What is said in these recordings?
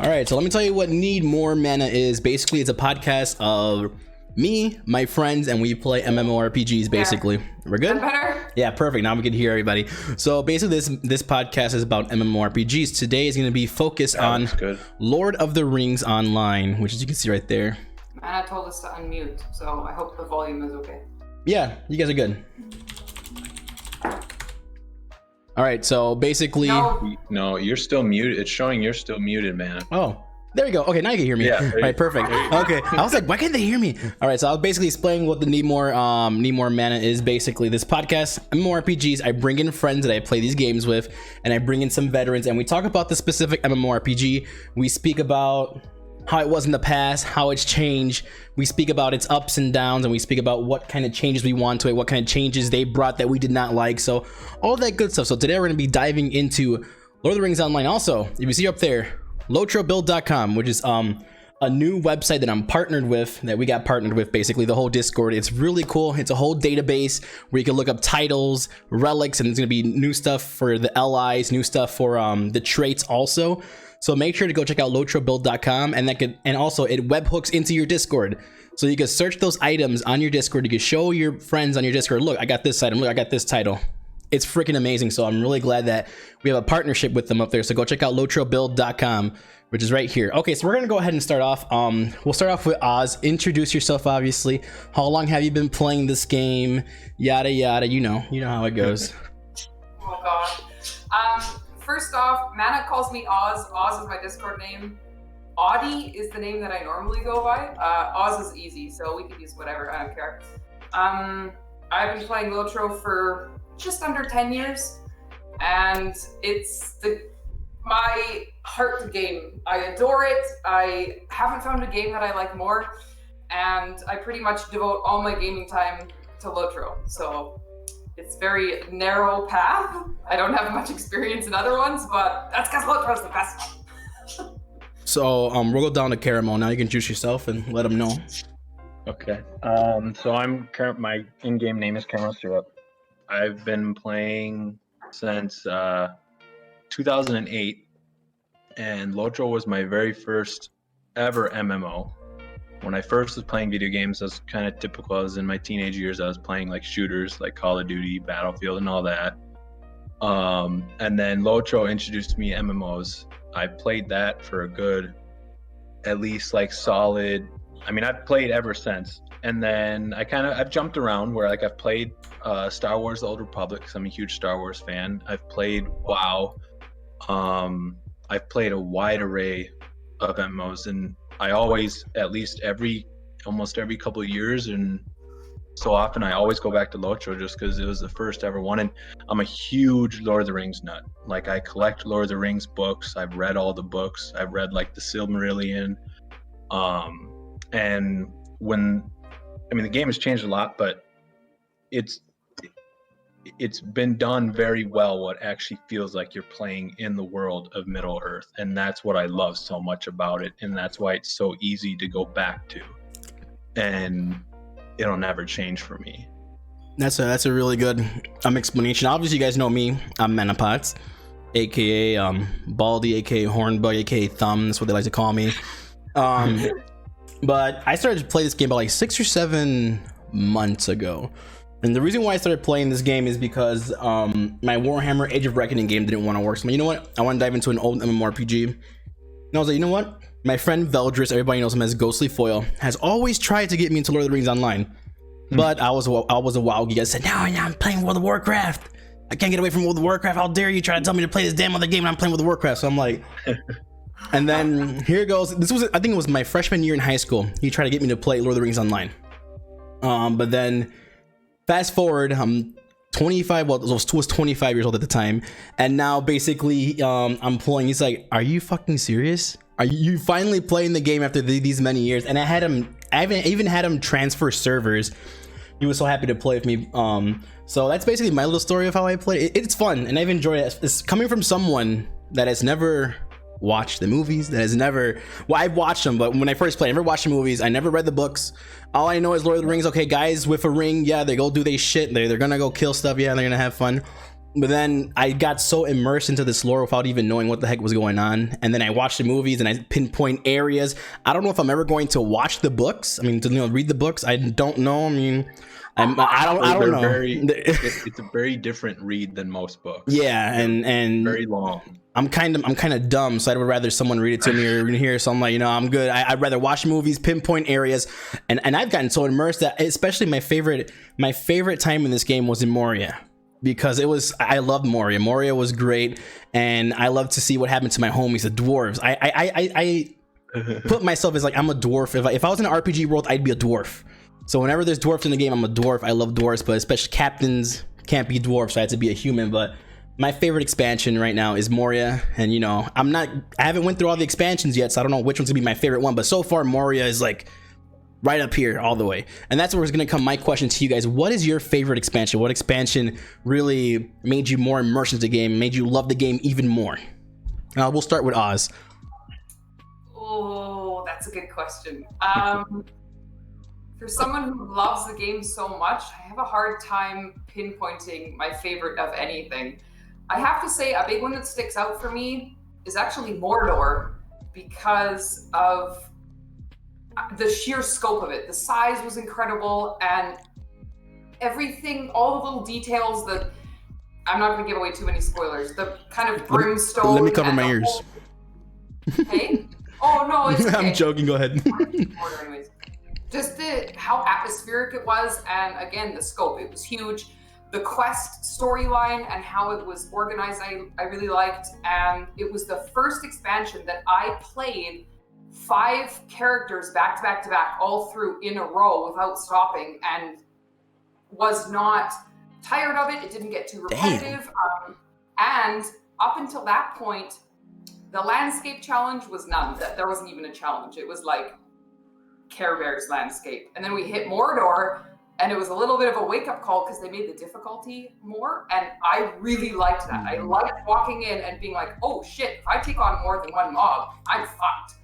All right, so let me tell you what Need More Mana is. Basically, it's a podcast of me, my friends, and we play MMORPGs. Basically, we're good. Better. Yeah, perfect. Now we can hear everybody. So basically, this podcast is about MMORPGs. Today is going to be focused on Lord of the Rings Online, which as you can see right there. Anna told us to unmute, so I hope the volume is okay. Yeah, you guys are good. All right, so basically... No, you're still muted. It's showing you're still muted, man. Oh, there you go. Okay, now you can hear me. Yeah. All right, perfect. Okay, I was like, why can't they hear me? All right, so I'll basically explain what the Need More Mana is. Basically, this podcast, MMORPGs, I bring in friends that I play these games with, and I bring in some veterans, and we talk about the specific MMORPG. We speak about how it was in the past, how it's changed. We speak about its ups and downs, and we speak about what kind of changes we want to it, what kind of changes they brought that we did not like. So all that good stuff. So today we're going to be diving into Lord of the Rings Online. Also, if you see up there, lotrobuild.com, which is a new website that I'm partnered with, that we got partnered with, basically the whole Discord. It's really cool. It's a whole database where you can look up titles, relics, and it's going to be new stuff for the LIs, new stuff for the traits also. So make sure to go check out lotrobuild.com, and also it webhooks into your Discord. So you can search those items on your Discord. You can show your friends on your Discord, look, I got this item, look, I got this title. It's freaking amazing. So I'm really glad that we have a partnership with them up there. So go check out lotrobuild.com, which is right here. Okay, so we're gonna go ahead and start off. We'll start off with Oz. Introduce yourself, obviously. How long have you been playing this game? Yada yada. You know how it goes. Oh god. First off, Mana calls me Oz. Oz is my Discord name. Audie is the name that I normally go by. Oz is easy, so we can use whatever. I don't care. I've been playing Lotro for just under 10 years, and it's my heart game. I adore it. I haven't found a game that I like more, and I pretty much devote all my gaming time to Lotro. So it's very narrow path. I don't have much experience in other ones, but that's because Lotro's the best one. So we'll go down to Caramel. Now you can introduce yourself and let them know. Okay. So my in-game name is Caramel Syrup. I've been playing since 2008, and Lotro was my very first ever MMO. When I first was playing video games, I was kind of typical. I was in my teenage years. I was playing like shooters, like Call of Duty, Battlefield, and all that. And then Lotro introduced me MMOs. I played that for a good, at least like solid. I mean, I've played ever since. And then I've jumped around where like I've played Star Wars: The Old Republic, because I'm a huge Star Wars fan. I've played WoW. I've played a wide array of MMOs, and I always, at least almost every couple of years, and so often I always go back to Lotro just because it was the first ever one. And I'm a huge Lord of the Rings nut. Like, I collect Lord of the Rings books. I've read all the books. I've read like the Silmarillion. And the game has changed a lot, but it's been done very well, what actually feels like you're playing in the world of Middle Earth. And that's what I love so much about it. And that's why it's so easy to go back to. And it'll never change for me. That's a really good explanation. Obviously, you guys know me. I'm Manapots, aka Baldy, aka Hornbug, aka Thumb. That's what they like to call me. But I started to play this game about like 6 or 7 months ago. And the reason why I started playing this game is because my Warhammer Age of Reckoning game didn't want to work. So you know what? I want to dive into an old MMORPG. And I was like, you know what? My friend Veldris, everybody knows him as Ghostly Foil, has always tried to get me into Lord of the Rings Online. But I was a WoW geek. I said, no, I'm playing World of Warcraft. I can't get away from World of Warcraft. How dare you try to tell me to play this damn other game and I'm playing World of Warcraft. So I'm like... And then here goes. I think it was my freshman year in high school. He tried to get me to play Lord of the Rings Online. But then fast forward, I'm 25. Well, I was 25 years old at the time, and now basically I'm pulling. He's like, "Are you fucking serious? Are you finally playing the game after these many years?" And I even had him transfer servers. He was so happy to play with me. So that's basically my little story of how I play. It's fun, and I've enjoyed it. It's coming from someone that has never watched the movies, that has never, well, I've watched them, but when I first played, I never watched the movies. I never read the books. All I know is Lord of the Rings. Okay, guys with a ring, yeah, they go do their shit. They're gonna go kill stuff. Yeah, they're gonna have fun. But then I got so immersed into this lore without even knowing what the heck was going on. And then I watched the movies and I pinpoint areas. I don't know if I'm ever going to watch the books. I mean, to read the books. I don't know. I mean, I don't know. It's a very different read than most books. Yeah, and very long. I'm kind of dumb, so I'd rather someone read it to me or hear. So I'm like, I'm good. I'd rather watch movies, pinpoint areas, and I've gotten so immersed that especially my favorite time in this game was in Moria. Because I loved Moria. Moria was great, and I love to see what happened to my homies, the dwarves. I put myself as like I'm a dwarf. If I was in an RPG world, I'd be a dwarf. So whenever there's dwarfs in the game, I'm a dwarf. I love dwarfs, but especially captains can't be dwarfs. So I had to be a human. But my favorite expansion right now is Moria, and I haven't went through all the expansions yet, so I don't know which one's gonna be my favorite one. But so far, Moria is like right up here all the way. And that's where it's going to come my question to you guys. What is your favorite expansion? What expansion really made you more immersed into the game, made you love the game even more? We'll start with Oz. Oh, that's a good question. For someone who loves the game so much, I have a hard time pinpointing my favorite of anything. I have to say a big one that sticks out for me is actually Mordor, because of the sheer scope of it. The size was incredible, and everything, all the little details that I'm not going to give away too many spoilers. The kind of brimstone. Let me cover my ears. Hey? Oh no, it's okay. I'm joking. Go ahead. Anyways, just how atmospheric it was, and again the scope. It was huge. The quest storyline and how it was organized, I really liked, and it was the first expansion that I played 5 characters back to back to back, all through in a row without stopping, and was not tired of it. It didn't get too repetitive. And up until that point, the landscape challenge was none. There wasn't even a challenge. It was like Care Bear's landscape. And then we hit Mordor, and it was a little bit of a wake-up call because they made the difficulty more, and I really liked that. I liked walking in and being like, oh shit, if I take on more than one mob, I'm fucked.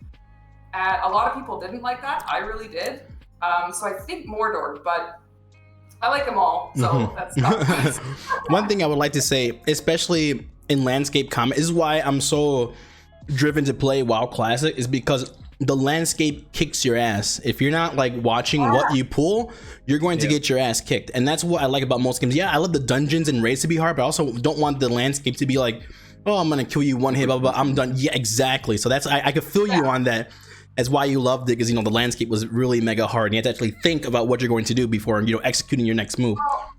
And a lot of people didn't like that. I really did. So I think Mordor, but I like them all. So that's not One thing I would like to say, especially in landscape combat, is why I'm so driven to play WoW Classic, is because the landscape kicks your ass. If you're not like watching what you pull, you're going to get your ass kicked. And that's what I like about most games. Yeah, I love the dungeons and raids to be hard, but I also don't want the landscape to be like, oh, I'm gonna kill you one hit, blah, blah, blah, I'm done. Yeah, exactly. So that's I could feel you on that. As why you loved it, because the landscape was really mega hard, and you had to actually think about what you're going to do before executing your next move. Well,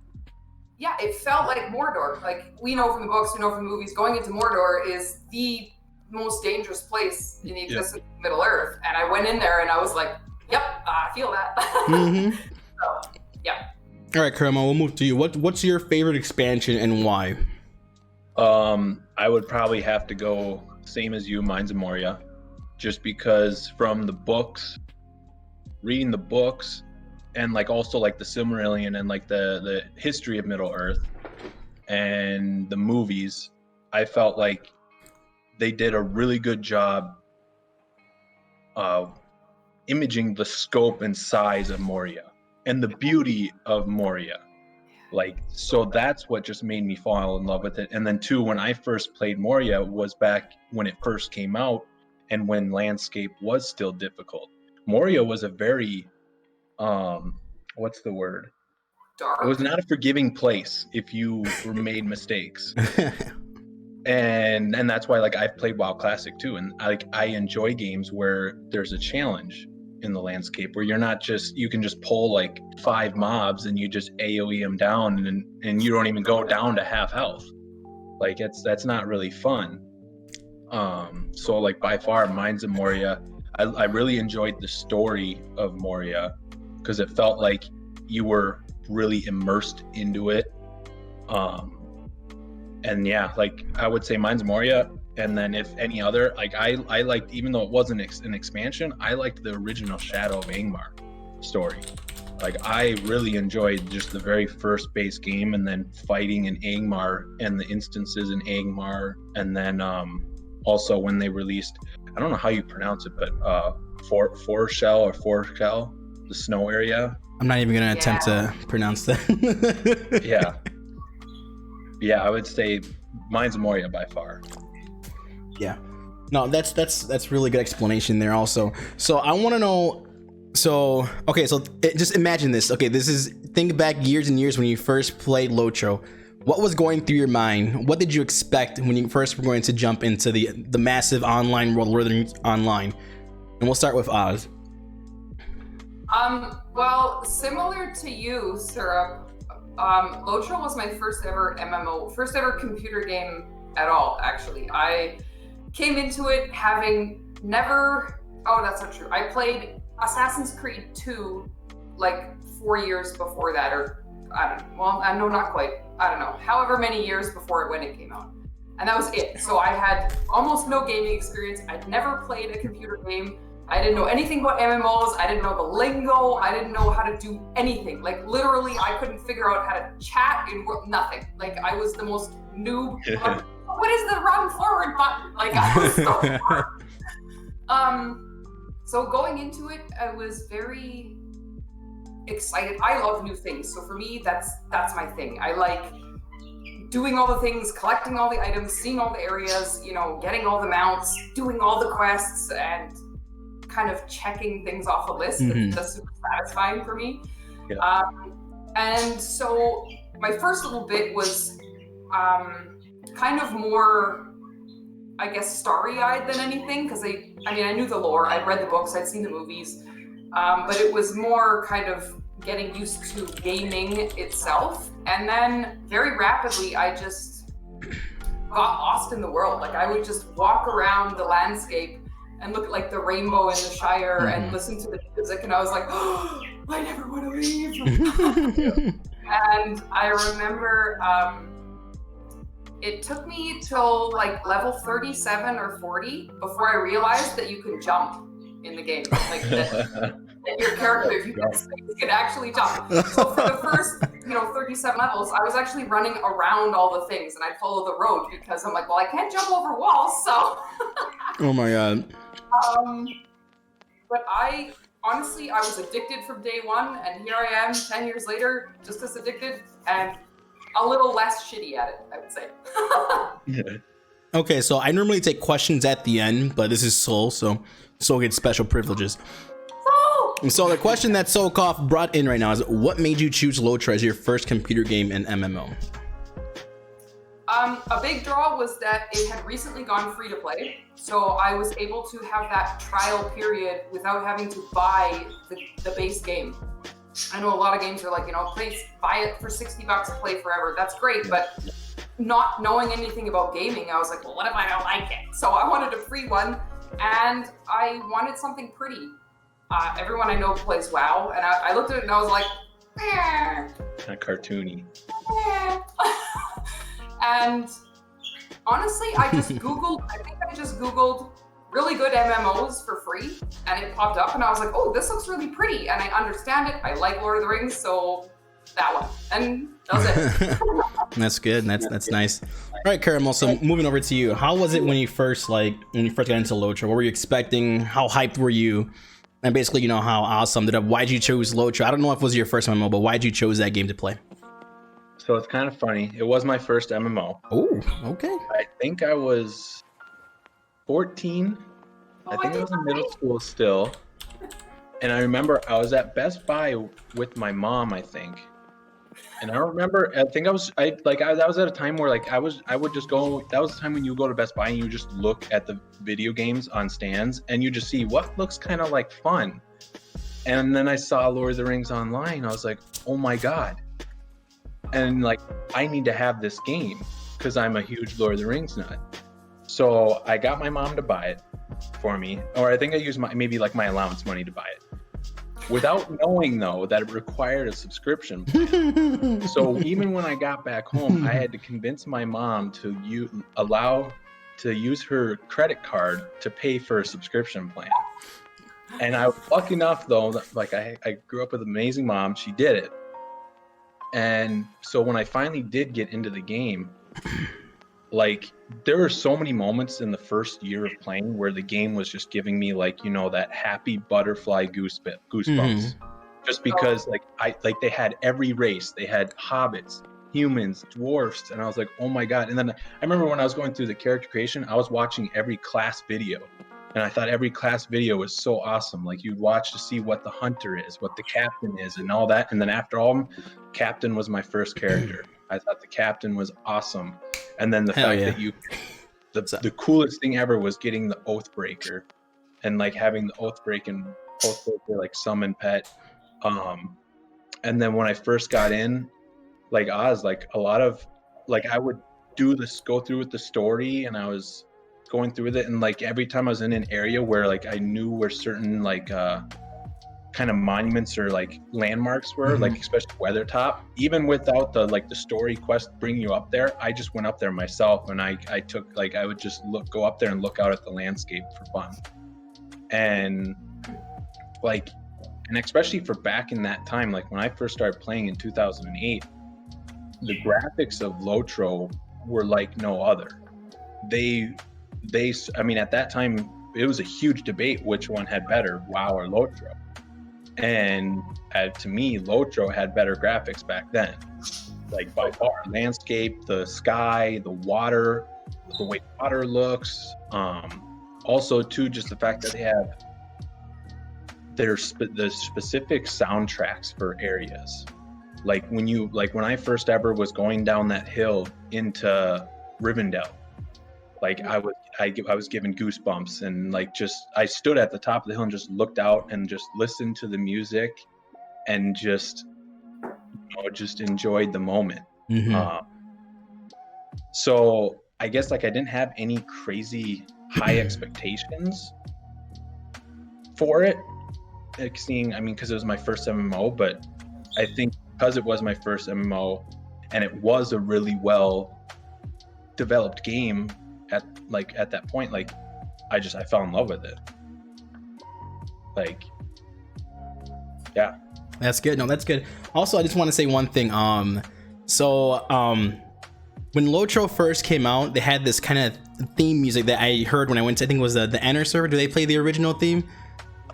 yeah, it felt like Mordor. Like we know from the books, we know from the movies, going into Mordor is the most dangerous place in the existence of Middle Earth. And I went in there and I was like, yep, I feel that. So, yeah. All right, Kerma, we'll move to you. What's your favorite expansion and why? I would probably have to go same as you, Mines of Moria. Just because from the books, reading the books, and like also like the Silmarillion and like the history of Middle Earth and the movies, I felt like they did a really good job of imaging the scope and size of Moria and the beauty of Moria. Like, so that's what just made me fall in love with it. And then too, when I first played Moria was back when it first came out, and when landscape was still difficult. Moria was a very, what's the word? Dark. It was not a forgiving place if you made mistakes. And that's why like I've played WoW Classic too. And I enjoy games where there's a challenge in the landscape, where you're not just, you can just pull like 5 mobs and you just AoE them down and you don't even go down to half health. Like that's not really fun. So like by far Mines of Moria, I really enjoyed the story of Moria because it felt like you were really immersed into it. And yeah, like I would say Mines of Moria, and then if any other, like I liked, even though it wasn't an expansion, I liked the original Shadow of Angmar story. Like I really enjoyed just the very first base game, and then fighting in Angmar and the instances in Angmar, and then also when they released, I don't know how you pronounce it, but Forshell, the snow area. I'm not even gonna attempt to pronounce that. Yeah. Yeah, I would say mine's Moria by far. Yeah. No, that's really good explanation there also. So I want to know, so okay, so just imagine this. Okay, think back years and years when you first played Lotro. What was going through your mind? What did you expect when you first were going to jump into the massive online world, Lord of the Rings Online? And we'll start with Oz. Well, similar to you, Syrup, Lotro was my first ever MMO, first ever computer game at all, actually. I came into it having never, oh, that's not true. I played Assassin's Creed 2 like 4 years before that, or I don't know, well, no, not quite. I don't know, however many years before when it came out. And that was it. So I had almost no gaming experience. I'd never played a computer game. I didn't know anything about MMOs. I didn't know the lingo. I didn't know how to do anything. Like literally, I couldn't figure out how to chat in nothing. Like I was the most noob. What is the run forward button? Like I was so hard. So going into it, I was very excited. I love new things. So for me, that's my thing. I like doing all the things, collecting all the items, seeing all the areas, you know, getting all the mounts, doing all the quests, and kind of checking things off a list. That's super satisfying for me. Yeah. And so my first little bit was kind of more, I guess, starry-eyed than anything, because I knew the lore, I'd read the books, I'd seen the movies, but it was more kind of getting used to gaming itself. And then very rapidly, I just got lost in the world. Like I would just walk around the landscape and look at like the rainbow in the Shire and listen to the music, and I was like, oh, I never want to leave. And I remember it took me till like level 37 or 40 before I realized that you can jump in the game. Like that your character, if you can actually jump. So for the first, 37 levels, I was actually running around all the things, and I'd follow the road because I'm like, well, I can't jump over walls, so. Oh my god. But I was addicted from day one, and here I am 10 years later, just as addicted and a little less shitty at it, I would say. Okay, so I normally take questions at the end, but this is Soul, so Soul gets special privileges. So the question that Soulkoff brought in right now is, what made you choose Lotro as your first computer game in MMO? A big draw was that it had recently gone free to play, so I was able to have that trial period without having to buy the base game. I know a lot of games are like, buy it for $60, play forever. That's great, but not knowing anything about gaming, I was like, well, what if I don't like it? So I wanted a free one, and I wanted something pretty. Everyone I know plays WoW, and I looked at it and I was like, kind of cartoony. And honestly, I just Googled really good MMOs for free, and it popped up, and I was like, oh, this looks really pretty, and I understand it. I like Lord of the Rings, so that one. And that was it. That's good. That's nice. All right, Caramel, so moving over to you. How was it when you first got into Lotro? What were you expecting? How hyped were you? And basically, how awesome why'd you choose Lotro? I don't know if it was your first MMO, but why'd you choose that game to play? So it's kind of funny. It was my first MMO. Oh, okay. I think I was 14. I think I was in middle school still. And I remember I was at Best Buy with my mom, I think. And I remember, that was at a time where I would just go, that was the time when you go to Best Buy and you just look at the video games on stands and you just see what looks kind of like fun. And then I saw Lord of the Rings Online. I was like, oh my God. And I need to have this game because I'm a huge Lord of the Rings nut. So I got my mom to buy it for me, or I think I used my allowance money to buy it, without knowing though that it required a subscription plan. So even when I got back home, I had to convince my mom to use her credit card to pay for a subscription plan. And I was lucky enough though, I grew up with an amazing mom. She did it. And so when I finally did get into the game, there were so many moments in the first year of playing where the game was just giving me that happy butterfly goosebumps. Just because they had every race. They had hobbits, humans, dwarfs, and I was like, oh my god. And then I remember when I was going through the character creation, I was watching every class video, and I thought every class video was so awesome. Like, you'd watch to see what the hunter is, what the captain is, and all that. And then after all, captain was my first character. I thought the captain was awesome. And then the fact that the coolest thing ever was getting the Oathbreaker, and like having the Oathbreaker like summon pet. And then when I first got in, like Oz, like a lot of, like, I would go through with the story, and I was going through with it, and like every time I was in an area where like I knew where certain like kind of monuments or like landmarks were, like especially Weathertop, even without the like the story quest bringing you up there, I just went up there myself, and I took, like, I would just go up there and look out at the landscape for fun. And like, and especially for back in that time, like when I first started playing in 2008, the graphics of Lotro were like no other. They I mean, at that time it was a huge debate which one had better, WoW or Lotro. And to me, Lotro had better graphics back then, like by far. Landscape, the sky, the water, the way water looks. Also too, just the fact that they have the specific soundtracks for areas. Like when I first ever was going down that hill into Rivendell, like I was given goosebumps, and like I stood at the top of the hill and just looked out and just listened to the music, and just enjoyed the moment. So I guess like I didn't have any crazy high expectations for it, because it was my first MMO, but I think because it was my first MMO and it was a really well developed game at that point, like I fell in love with it. Like, yeah. That's good. No, that's good. Also, I just want to say one thing. When Lotro first came out, they had this kind of theme music that I heard when I went to, I think it was the Enter server. Do they play the original theme?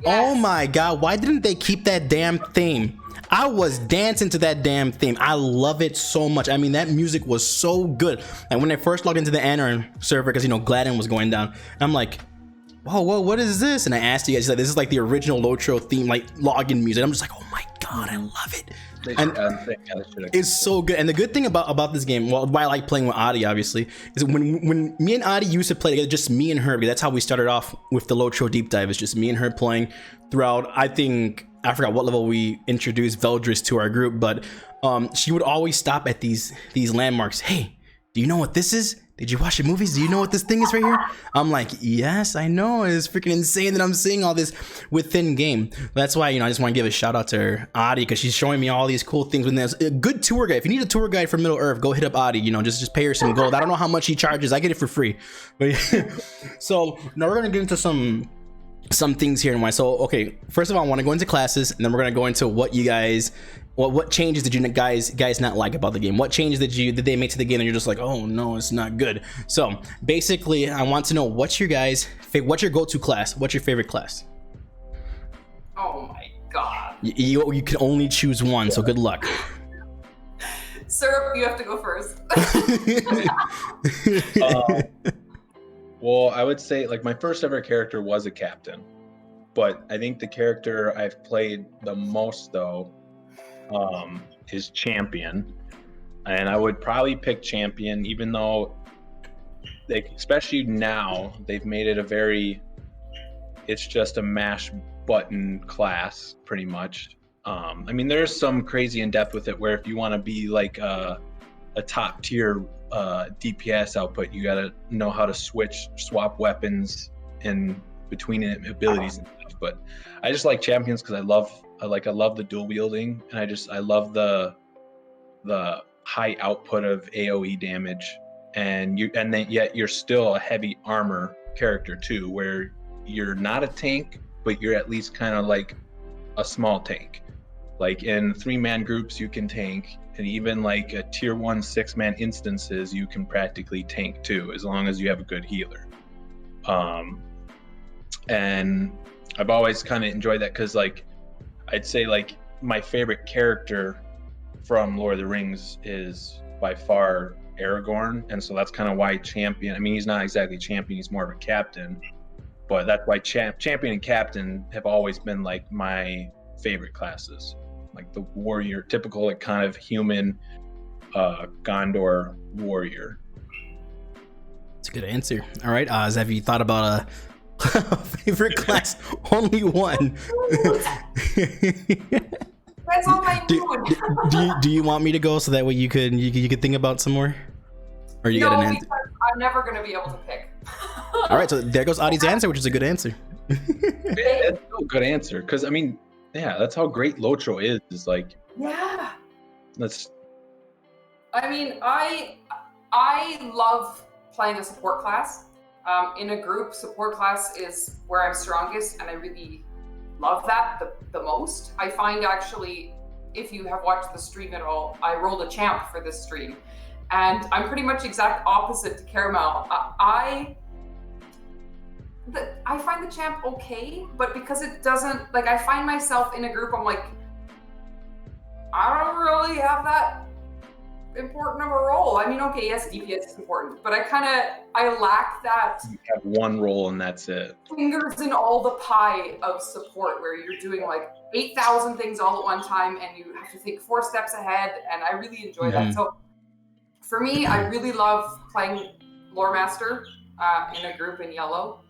Yes. Oh my god, why didn't they keep that damn theme? I was dancing to that damn theme. I love it so much. I mean, that music was so good. And when I first logged into the Enter server, because Gladden was going down, and I'm like, whoa, what is this? And I asked you guys, like, this is like the original Lotro theme, like login music. I'm just like, oh my god, I love it. And it's so good. And the good thing about this game, well, why I like playing with Adi, obviously, is when me and Adi used to play together, just me and her, because that's how we started off with the Lotro deep dive. It's just me and her playing throughout. I forgot what level we introduced Veldris to our group, but she would always stop at these landmarks. Hey, do you know what this is? Did you watch the movies? Do you know what this thing is right here? I'm like, yes, I know. It's freaking insane that I'm seeing all this within game. That's why, I just want to give a shout out to her, Adi, because she's showing me all these cool things. When there's a good tour guide, if you need a tour guide for Middle Earth, go hit up Adi. Just pay her some gold. I don't know how much she charges. I get it for free. But so now we're gonna get into some things here and why. So okay, first of all, I want to go into classes, and then we're gonna go into what you guys. What changes did you guys not like about the game? What changes did they make to the game and you're just like, oh no, it's not good? So basically, I want to know what's your go-to class? What's your favorite class? Oh my god. You can only choose one, so good luck. Syrup, you have to go first. Well, I would say like my first ever character was a captain, but I think the character I've played the most though is champion, and I would probably pick champion, even though especially now they've made it it's just a mash button class pretty much. I mean, there's some crazy in depth with it where if you want to be like a top tier DPS output, you gotta know how to swap weapons in between abilities and stuff. But I just like champions because I love the dual wielding, and I love the high output of AoE damage, and then yet you're still a heavy armor character too, where you're not a tank, but you're at least kind of like a small tank. Like in 3-man groups you can tank, and even like a tier 1 6-man instances you can practically tank too, as long as you have a good healer. And I've always kind of enjoyed that because like I'd say like my favorite character from Lord of the Rings is by far Aragorn, and so that's kind of why champion. I mean, he's not exactly champion; he's more of a captain. But that's why champion and captain have always been like my favorite classes, like the warrior, typical like kind of human Gondor warrior. That's a good answer. All right, Oz, have you thought about a favorite class? Only one. That's all I know. Do you want me to go so that way you could think about some more, or you got an answer? Because I'm never gonna be able to pick. All right, so there goes Adi's answer, which is a good answer. It's still a good answer, because I mean, yeah, that's how great Lotro is. Is like, Yeah. that's. I mean, I love playing a support class. In a group, support class is where I'm strongest, and I really love that the most. I find actually, if you have watched the stream at all, I rolled a champ for this stream, and I'm pretty much exact opposite to Caramel. I find the champ okay, but because it doesn't, like, I find myself in a group, I'm like, I don't really have that important of a role. I mean, okay, yes, DPS is important, but I lack that. You have one role and that's it. Fingers in all the pie of support, where you're doing like 8,000 things all at one time, and you have to think 4 steps ahead. And I really enjoy that. So for me, I really love playing Lore Master in a group in yellow.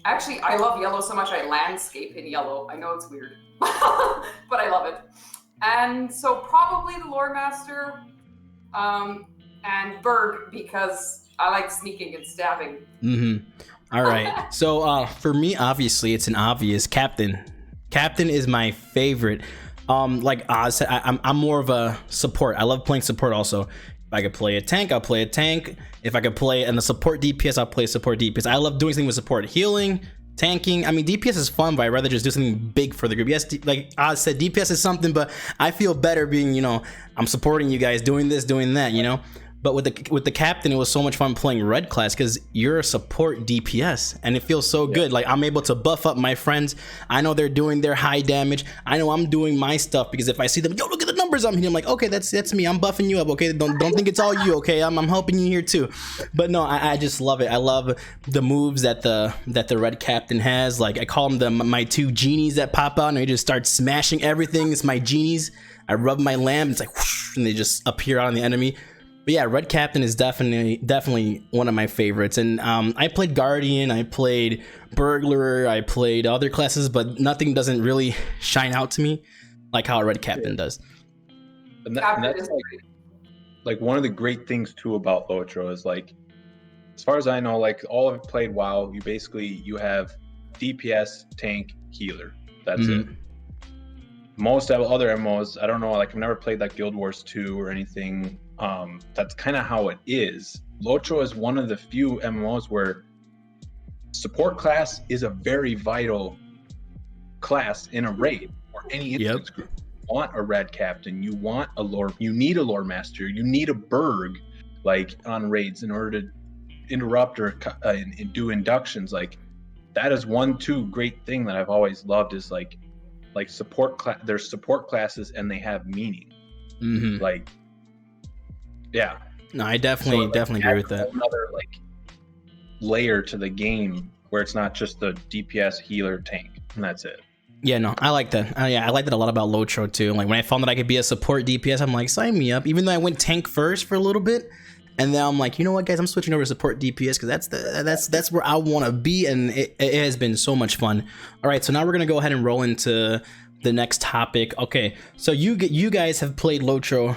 Actually, I love yellow so much I landscape in yellow. I know it's weird, but I love it. And so probably the Lore Master and Berg, because I like sneaking and stabbing. All right. So for me, obviously, it's an obvious captain. Captain is my favorite. Like Oz said, I'm more of a support. I love playing support also. If I could play a tank, I'll play a tank. If I could play in the support DPS, I'll play support DPS. I love doing something with support. Healing, tanking. I mean, DPS is fun, but I'd rather just do something big for the group. Yes, like Oz said, DPS is something, but I feel better being, you know, I'm supporting you guys, doing this, doing that, you know. But with the captain, it was so much fun playing red class because you're a support DPS, and it feels so good. Like, I'm able to buff up my friends. I know they're doing their high damage. I know I'm doing my stuff, because if I see them, yo, look at the numbers I'm hitting, I'm like, okay, that's me. I'm buffing you up. Okay, don't think it's all you. Okay, I'm helping you here too. But no, I just love it. I love the moves that the red captain has. Like, I call them my 2 genies that pop out and they just start smashing everything. It's my genies. I rub my lamp. It's like whoosh, and they just appear on the enemy. But yeah, Red Captain is definitely one of my favorites. And I played Guardian, I played Burglar, I played other classes, but nothing doesn't really shine out to me like how a Red Captain does. And that's like one of the great things too about Lotro is, like, as far as I know, like, all I've played WoW, you have DPS, tank, healer. That's it. Most other MMOs, I don't know, like, I've never played like Guild Wars 2 or anything. That's kind of how it is. Lotro is one of the few MMOs where support class is a very vital class in a raid or any instance group. You want a red captain, you need a lore master, you need a Berg, like, on raids in order to interrupt or and do inductions. Like, that is two great thing that I've always loved, is like support class. There's support classes and they have meaning. Like, yeah. No, I definitely agree with that. Another like layer to the game where it's not just the DPS, healer, tank, and that's it. Yeah, no, I like that. I like that a lot about Lotro too. Like, when I found that I could be a support DPS, I'm like, sign me up. Even though I went tank first for a little bit, and then I'm like, you know what, guys, I'm switching over to support DPS because that's where I want to be, and it has been so much fun. All right, so now we're gonna go ahead and roll into the next topic. Okay, so you guys have played Lotro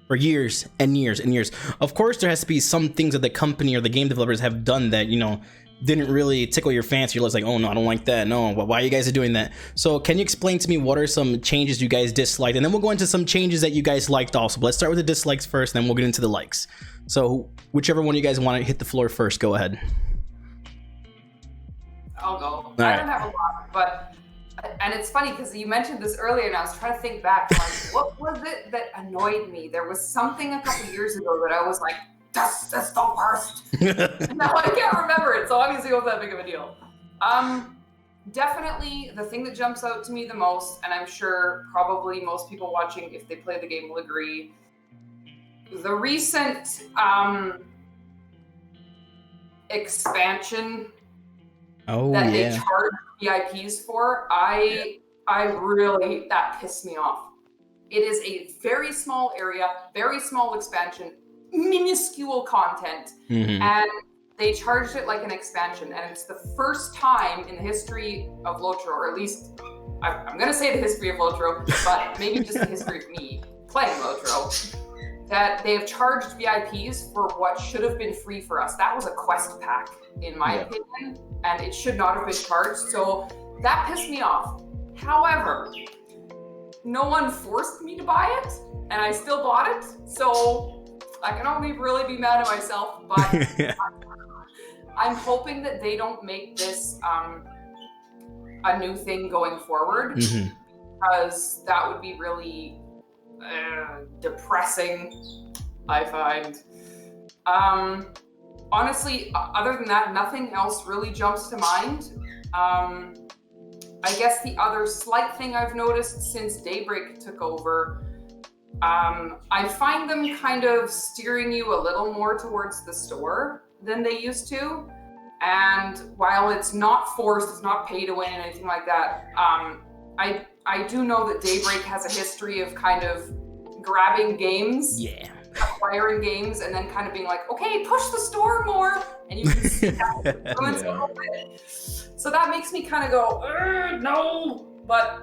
for years and years and years. Of course, there has to be some things that the company or the game developers have done that, you know, didn't really tickle your fancy. You're like, oh no, I don't like that. No, why you guys are doing that? So can you explain to me what are some changes you guys disliked, and then we'll go into some changes that you guys liked also. But let's start with the dislikes first, then we'll get into the likes. So whichever one of you guys want to hit the floor first, go ahead. I'll go. I don't have a lot, but, and it's funny because you mentioned this earlier, and I was trying to think back. Like, what was it that annoyed me? There was something a couple years ago that I was like, that's the worst. Now I can't remember it, so obviously it wasn't that big of a deal. Definitely the thing that jumps out to me the most, and I'm sure probably most people watching, if they play the game, will agree, The recent expansion that they charge VIPs for, I really, that pissed me off. It is a very small area, very small expansion, minuscule content, and they charged it like an expansion. And it's the first time in the history of Lotro, or at least I'm going to say the history of Lotro, but maybe just the history of me playing Lotro, that they have charged VIPs for what should have been free for us. That was a quest pack, in my opinion, and it should not have been charged. So that pissed me off. However, no one forced me to buy it, and I still bought it. So I can only really be mad at myself, but I'm hoping that they don't make this a new thing going forward, because that would be really depressing, I find. Honestly, other than that, nothing else really jumps to mind. I guess the other slight thing I've noticed since Daybreak took over, I find them kind of steering you a little more towards the store than they used to. And while it's not forced, it's not pay to win, anything like that, I do know that Daybreak has a history of kind of grabbing games, acquiring games, and then kind of being like, okay, push the store more, and you can see that influence a little bit. So that makes me kind of go, no. But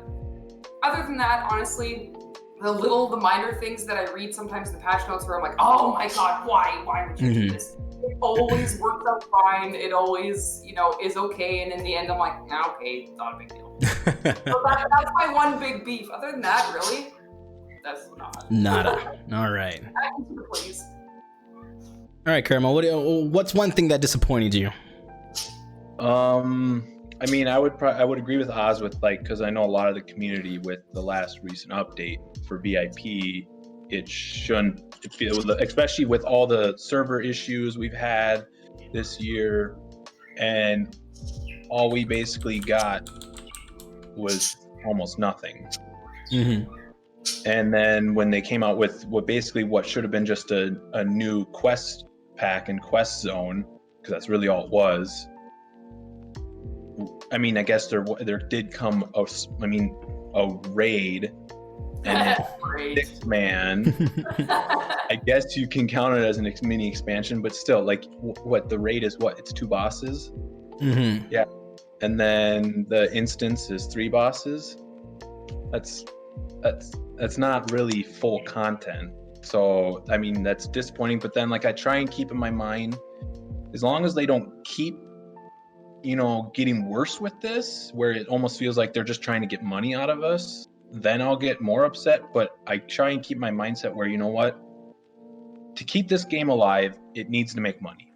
other than that, honestly, the minor things that I read sometimes in the patch notes where I'm like, oh my god, why would you do this? It always works out fine. It always, is okay. And in the end, I'm like, nah, okay, not a big deal. So that's my one big beef. Other than that, really, that's not. Nada. All right. Please. All right, Karma. What's one thing that disappointed you? I mean, I would agree with Oz with because I know a lot of the community with the last recent update for VIP, it shouldn't feel, especially with all the server issues we've had this year, and all we basically got was almost nothing. And then when they came out with what should have been just a new quest pack and quest zone, because that's really all it was. I mean, I guess there did come a raid and 6-man. I guess you can count it as an mini expansion, but still, the raid is it's 2 bosses. Yeah, and then the instance is 3 bosses. That's not really full content. So I mean, that's disappointing. But then I try and keep in my mind, as long as they don't keep getting worse with this, where it almost feels like they're just trying to get money out of us, then I'll get more upset. But I try and keep my mindset where, to keep this game alive, it needs to make money.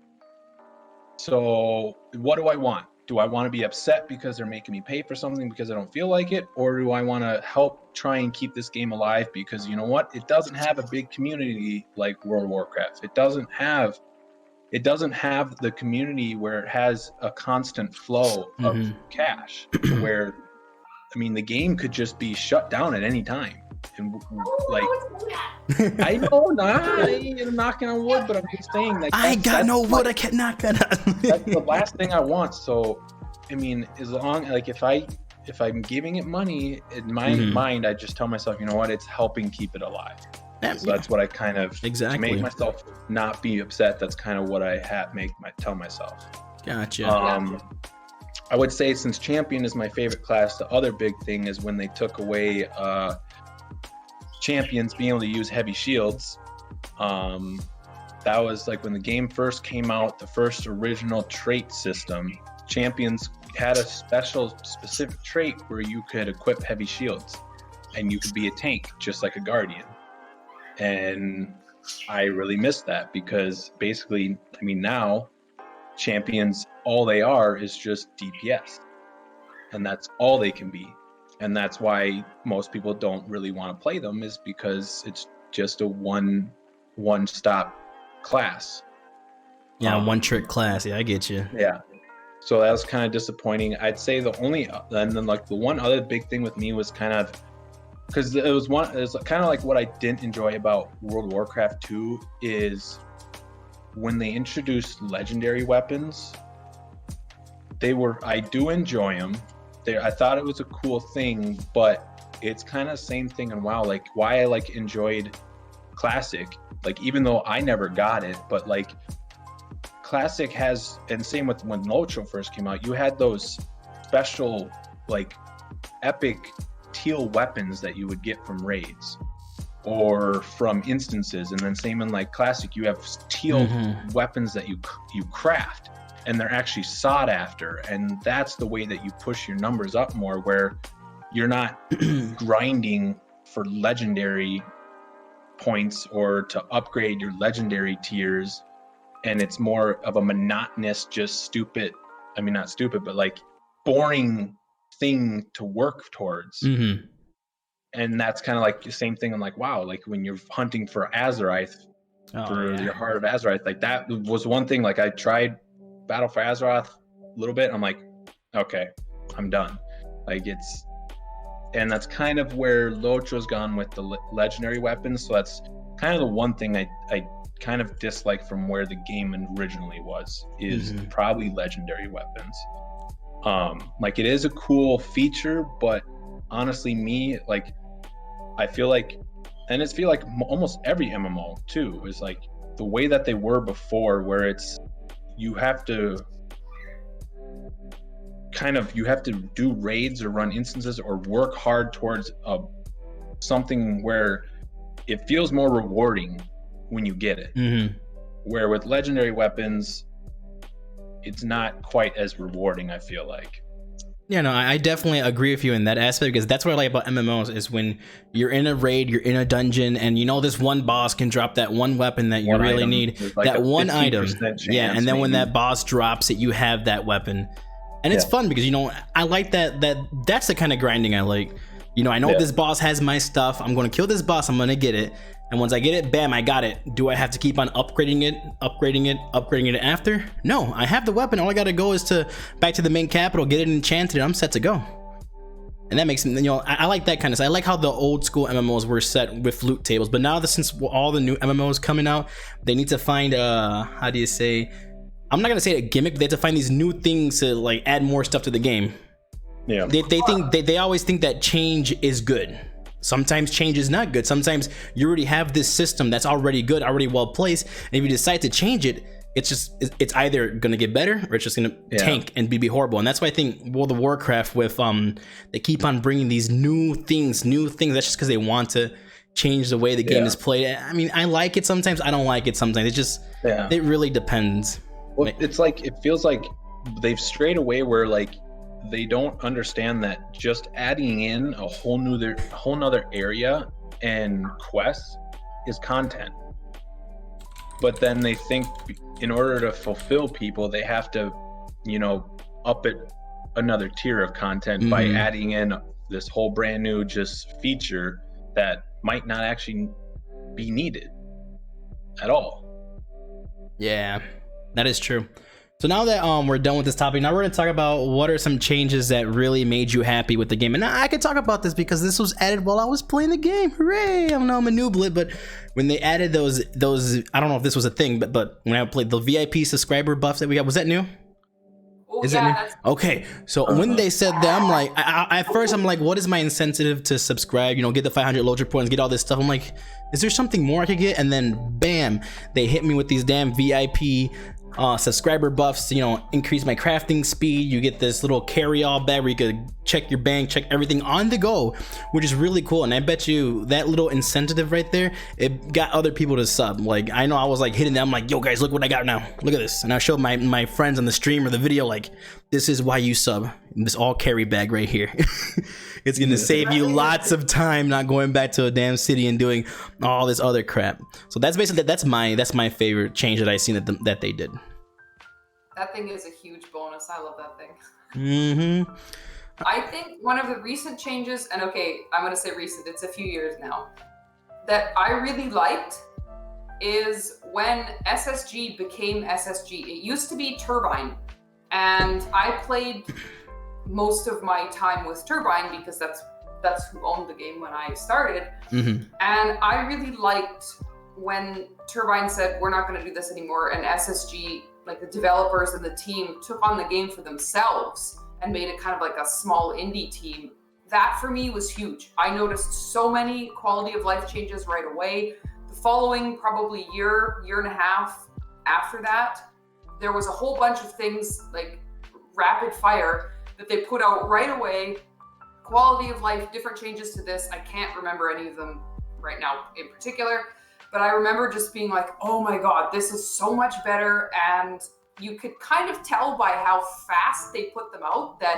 So what do I want? Do I want to be upset because they're making me pay for something because I don't feel like it? Or do I want to help try and keep this game alive because, it doesn't have a big community like World of Warcraft. It doesn't have the community where it has a constant flow of cash, where, the game could just be shut down at any time. And I know, I'm knocking on wood, but I'm just saying that I ain't got no wood. I can't knock that out. That's the last thing I want. So, as long if I'm giving it money, in my mind, I just tell myself, it's helping keep it alive. So that's what I kind of to make myself not be upset. That's kind of what I tell myself. Gotcha. I would say, since champion is my favorite class, the other big thing is when they took away champions being able to use heavy shields. That was when the game first came out, the first original trait system. Champions had a specific trait where you could equip heavy shields, and you could be a tank just like a guardian. And I really miss that, because basically, now champions, all they are is just DPS, and that's all they can be. And that's why most people don't really want to play them, is because it's just a one-stop class. Yeah, one-trick class. Yeah, I get you. Yeah. So that was kind of disappointing. I'd say the one other big thing with me was kind of because it was kind of like what I didn't enjoy about World of Warcraft 2 is when they introduced legendary weapons. I do enjoy them. I thought it was a cool thing, but it's kind of same thing in WoW. Like why I like enjoyed Classic, like even though I never got it, but like Classic has, and same with when Lotro first came out, you had those special like epic teal weapons that you would get from raids or from instances, and then same in like Classic, you have teal weapons that you craft, and they're actually sought after, and that's the way that you push your numbers up more, where you're not grinding for legendary points or to upgrade your legendary tiers, and it's more of a monotonous, just stupid, I mean not stupid, but like boring thing to work towards. And that's kind of like the same thing. I'm like, wow, like when you're hunting for Azerite, your Heart of Azerite, like that was one thing. Like I tried Battle for Azeroth a little bit. I'm like, okay, I'm done. Like and that's kind of where Lotro's gone with the legendary weapons. So that's kind of the one thing I kind of dislike from where the game originally was, is probably legendary weapons. Like it is a cool feature, but honestly, I feel like almost every MMO too is like the way that they were before, where it's you have to do raids or run instances or work hard towards something where it feels more rewarding when you get it. Where with legendary weapons, it's not quite as rewarding, I feel like. Yeah, no, I definitely agree with you in that aspect, because that's what I like about MMOs is when you're in a raid, you're in a dungeon, and you know this one boss can drop that one weapon that you really need, like that one item. Yeah, and then when that boss drops it, you have that weapon. And it's fun because, you know, I like that's the kind of grinding I like. You know, I know this boss has my stuff. I'm going to kill this boss. I'm going to get it. And once I get it, bam, I got it. Do I have to keep on upgrading it after? No, I have the weapon. All I got to go is back to the main capital, get it enchanted, and I'm set to go. And that makes, you know, I like that kind of stuff. I like how the old school MMOs were set with loot tables. But now since all the new MMOs coming out, they need to find, how do you say, I'm not going to say a gimmick, but they have to find these new things to like add more stuff to the game. Yeah. They always think that change is good. Sometimes change is not good. Sometimes you already have this system that's already good, already well placed, and if you decide to change it, it's either gonna get better or it's just gonna tank and be horrible. And that's why I think World of Warcraft with they keep on bringing these new things. That's just because they want to change the way the game is played. I mean, I like it sometimes, I don't like it sometimes. It just it really depends. Well, it's like it feels like they've strayed away where like they don't understand that just adding in a whole nother area and quests is content. But then they think in order to fulfill people, they have to, you know, up it another tier of content by adding in this whole brand new just feature that might not actually be needed at all. Yeah, that is true. So now that we're done with this topic, now we're going to talk about what are some changes that really made you happy with the game. And I could talk about this because this was added while I was playing the game. Hooray! I know I'm a nooblet, but when they added those, I don't know if this was a thing, but when I played the VIP subscriber buffs that we got, was that new? Oh, Is that new? Okay, so when they said that, I'm like, at first I'm like, what is my incentive to subscribe? You know, get the 500 Lotro points, get all this stuff. I'm like, is there something more I could get? And then bam, they hit me with these damn VIP subscriber buffs. You know, increase my crafting speed. You get this little carry-all bag where you could check your bank, check everything on the go, which is really cool. And I bet you that little incentive right there, it got other people to sub. Like, I know I was like hitting them, I'm like, yo guys, look what I got now, look at this. And I showed my friends on the stream or the video, like, this is why you sub, this all carry bag right here. It's gonna save you lots of time not going back to a damn city and doing all this other crap. So that's basically that's my favorite change that I seen that they did. That thing is a huge bonus. I love that thing. I think one of the recent changes, and okay, I'm gonna say recent, it's a few years now, that I really liked is when SSG became SSG. It used to be Turbine, and I played most of my time with Turbine because that's that's who owned the game when I started. Mm-hmm. And I really liked when Turbine said, we're not going to do this anymore. And SSG, like the developers and the team, took on the game for themselves and made it kind of like a small indie team. That for me was huge. I noticed so many quality of life changes right away. The following probably year and a half after that, there was a whole bunch of things like rapid fire that they put out right away. Quality of life, different changes to this. I can't remember any of them right now in particular, but I remember just being like, oh my God, this is so much better. And you could kind of tell by how fast they put them out that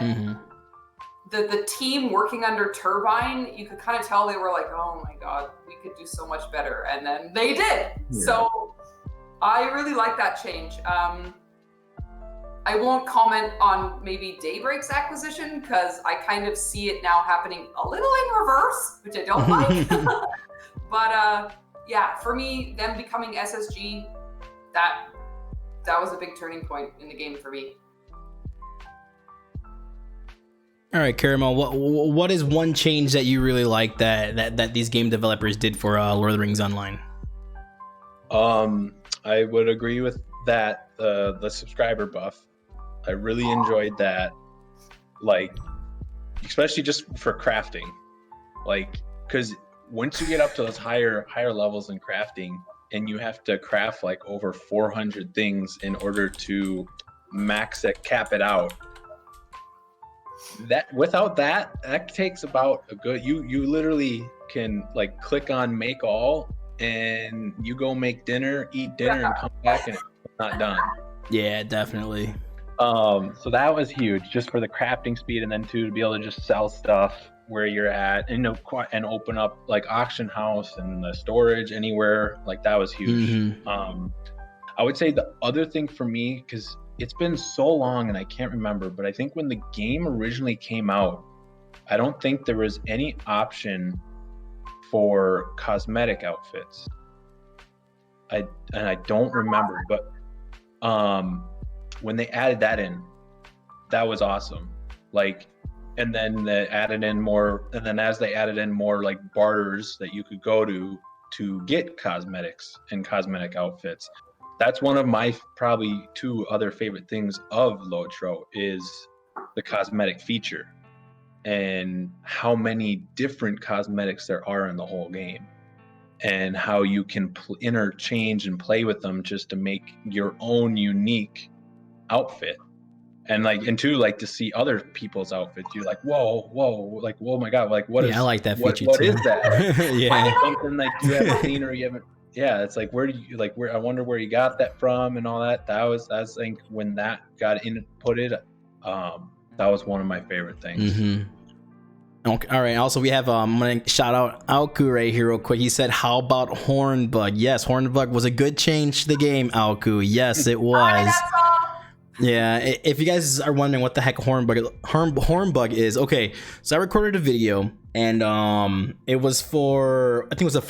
the team working under Turbine, you could kind of tell they were like, oh my God, we could do so much better. And then they did. Yeah. So I really like that change. I won't comment on maybe Daybreak's acquisition because I kind of see it now happening a little in reverse, which I don't like. But yeah, for me, them becoming SSG, that was a big turning point in the game for me. All right, Caramel, what is one change that you really like that these game developers did for Lord of the Rings Online? I would agree with that. The subscriber buff, I really enjoyed that. Like, especially just for crafting, like, because once you get up to those higher levels in crafting, and you have to craft like over 400 things in order to max it, cap it out. That without that takes about a good. You literally can like click on make all, and you go make dinner, eat dinner, and come back, and it's not done. Yeah, definitely. So that was huge, just for the crafting speed, and then too to be able to just sell stuff where you're at, and and open up like auction house and the storage anywhere. Like that was huge. I would say the other thing for me, because it's been so long and I can't remember, but I think when the game originally came out, I don't think there was any option for cosmetic outfits. I don't remember, but when they added that in, that was awesome. Like, and then they added in more, and then as they added in more like barters that you could go to get cosmetics and cosmetic outfits. That's one of my probably two other favorite things of Lotro is the cosmetic feature and how many different cosmetics there are in the whole game, and how you can interchange and play with them just to make your own unique outfit. And like, and two, like to see other people's outfits, you're like, whoa, like, oh my God, like what is? Yeah, I like that feature what too. Is that? Yeah, something like you haven't seen or you haven't. Yeah, it's like, where do you like? Where I wonder where you got that from and all that. That's I think when that got inputted, that was one of my favorite things. Okay, all right. Also, we have I'm gonna shout out Alku right here real quick. He said, "How about Hornbug?" Yes, Hornbug was a good change to the game, Alku. Yes, it was. Yeah, if you guys are wondering what the heck Hornbug is, okay, so I recorded a video, and it was for, I think it was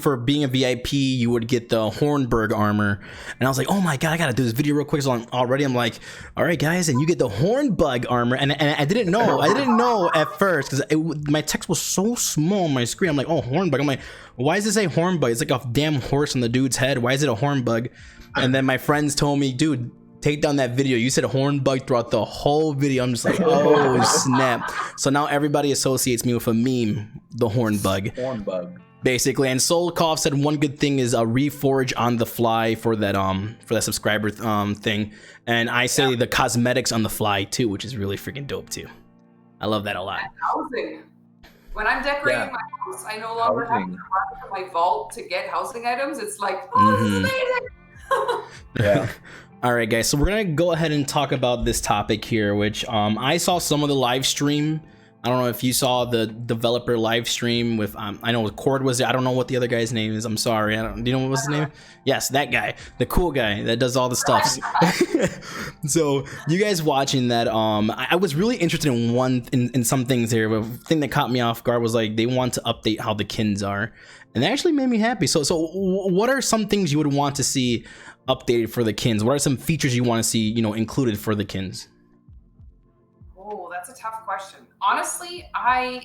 for being a VIP, you would get the Hornbug armor, and I was like, oh my God, I gotta do this video real quick. So I'm like, all right guys, and you get the Hornbug armor, and I didn't know at first because my text was so small on my screen. I'm like, oh, Hornbug. I'm like, why does it say Hornbug? It's like a damn horse on the dude's head. Why is it a Hornbug? And then my friends told me, dude, take down that video. You said Hornbug throughout the whole video. I'm just like, oh snap. So now everybody associates me with a meme, the Hornbug. Basically. And Solkov said one good thing is a reforge on the fly for that subscriber thing. And I say the cosmetics on the fly too, which is really freaking dope too. I love that a lot. And housing. When I'm decorating my house, I no longer have to run to my vault to get housing items. It's like, oh, this is amazing. Yeah. All right, guys, so we're gonna go ahead and talk about this topic here, which I saw some of the live stream. I don't know if you saw the developer live stream with I know Cord was there. I don't know what the other guy's name is. I'm sorry. Do you know what was his name? Yes, that guy, the cool guy that does all the stuff. So you guys watching that, I was really interested in some things here. But the thing that caught me off guard was like they want to update how the kins are, and that actually made me happy. So what are some things you would want to see updated for the kins? What are some features you want to see, included for the kins? Oh, that's a tough question. Honestly, I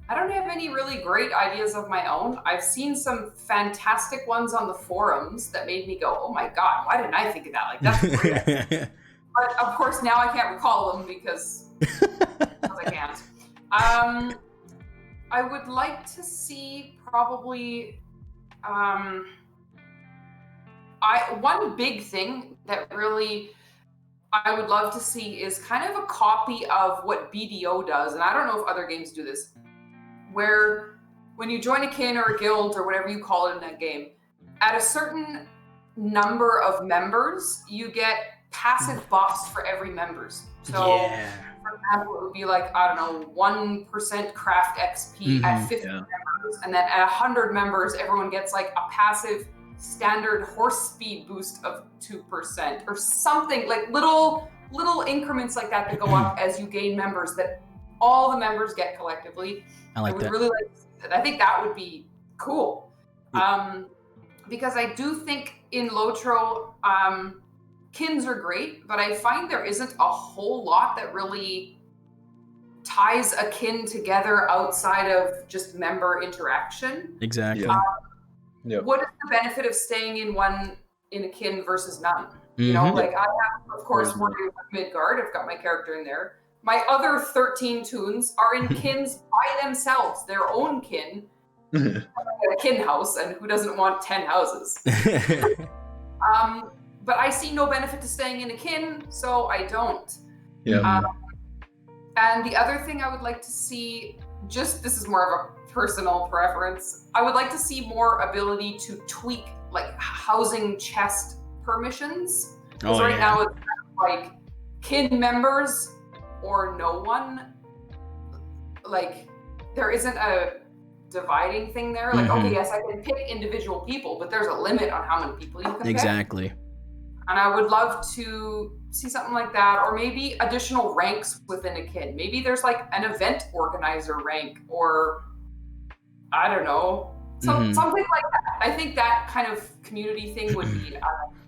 I don't have any really great ideas of my own. I've seen some fantastic ones on the forums that made me go, oh my God, why didn't I think of that? Like, that's great. But of course, now I can't recall them because I can't. I would like to see probably one big thing that really I would love to see is kind of a copy of what BDO does, and I don't know if other games do this, where when you join a kin or a guild or whatever you call it in that game, at a certain number of members, you get passive buffs for every members. So, for example, it would be like, I don't know, 1% craft XP at 50 members, and then at 100 members, everyone gets like a passive standard horse speed boost of 2% or something, like little increments like that go up as you gain members that all the members get collectively. I like that. Really like to see that. I think that would be cool. Because I do think in Lotro, kins are great, but I find there isn't a whole lot that really ties a kin together outside of just member interaction. Exactly. What is the benefit of staying in a kin versus none? You know, like I have, of course, working with Midgard. I've got my character in there. My other 13 toons are in kins by themselves, their own kin. A kin house, and who doesn't want 10 houses? But I see no benefit to staying in a kin, so I don't. And the other thing I would like to see, this is more of a personal preference, I would like to see more ability to tweak like housing chest permissions. Because now it's like kin members or no one. Like there isn't a dividing thing there. Like, okay, yes, I can pick individual people, but there's a limit on how many people you can pick. Exactly. And I would love to see something like that, or maybe additional ranks within a kin. Maybe there's like an event organizer rank, or I don't know, something like that. I think that kind of community thing would be a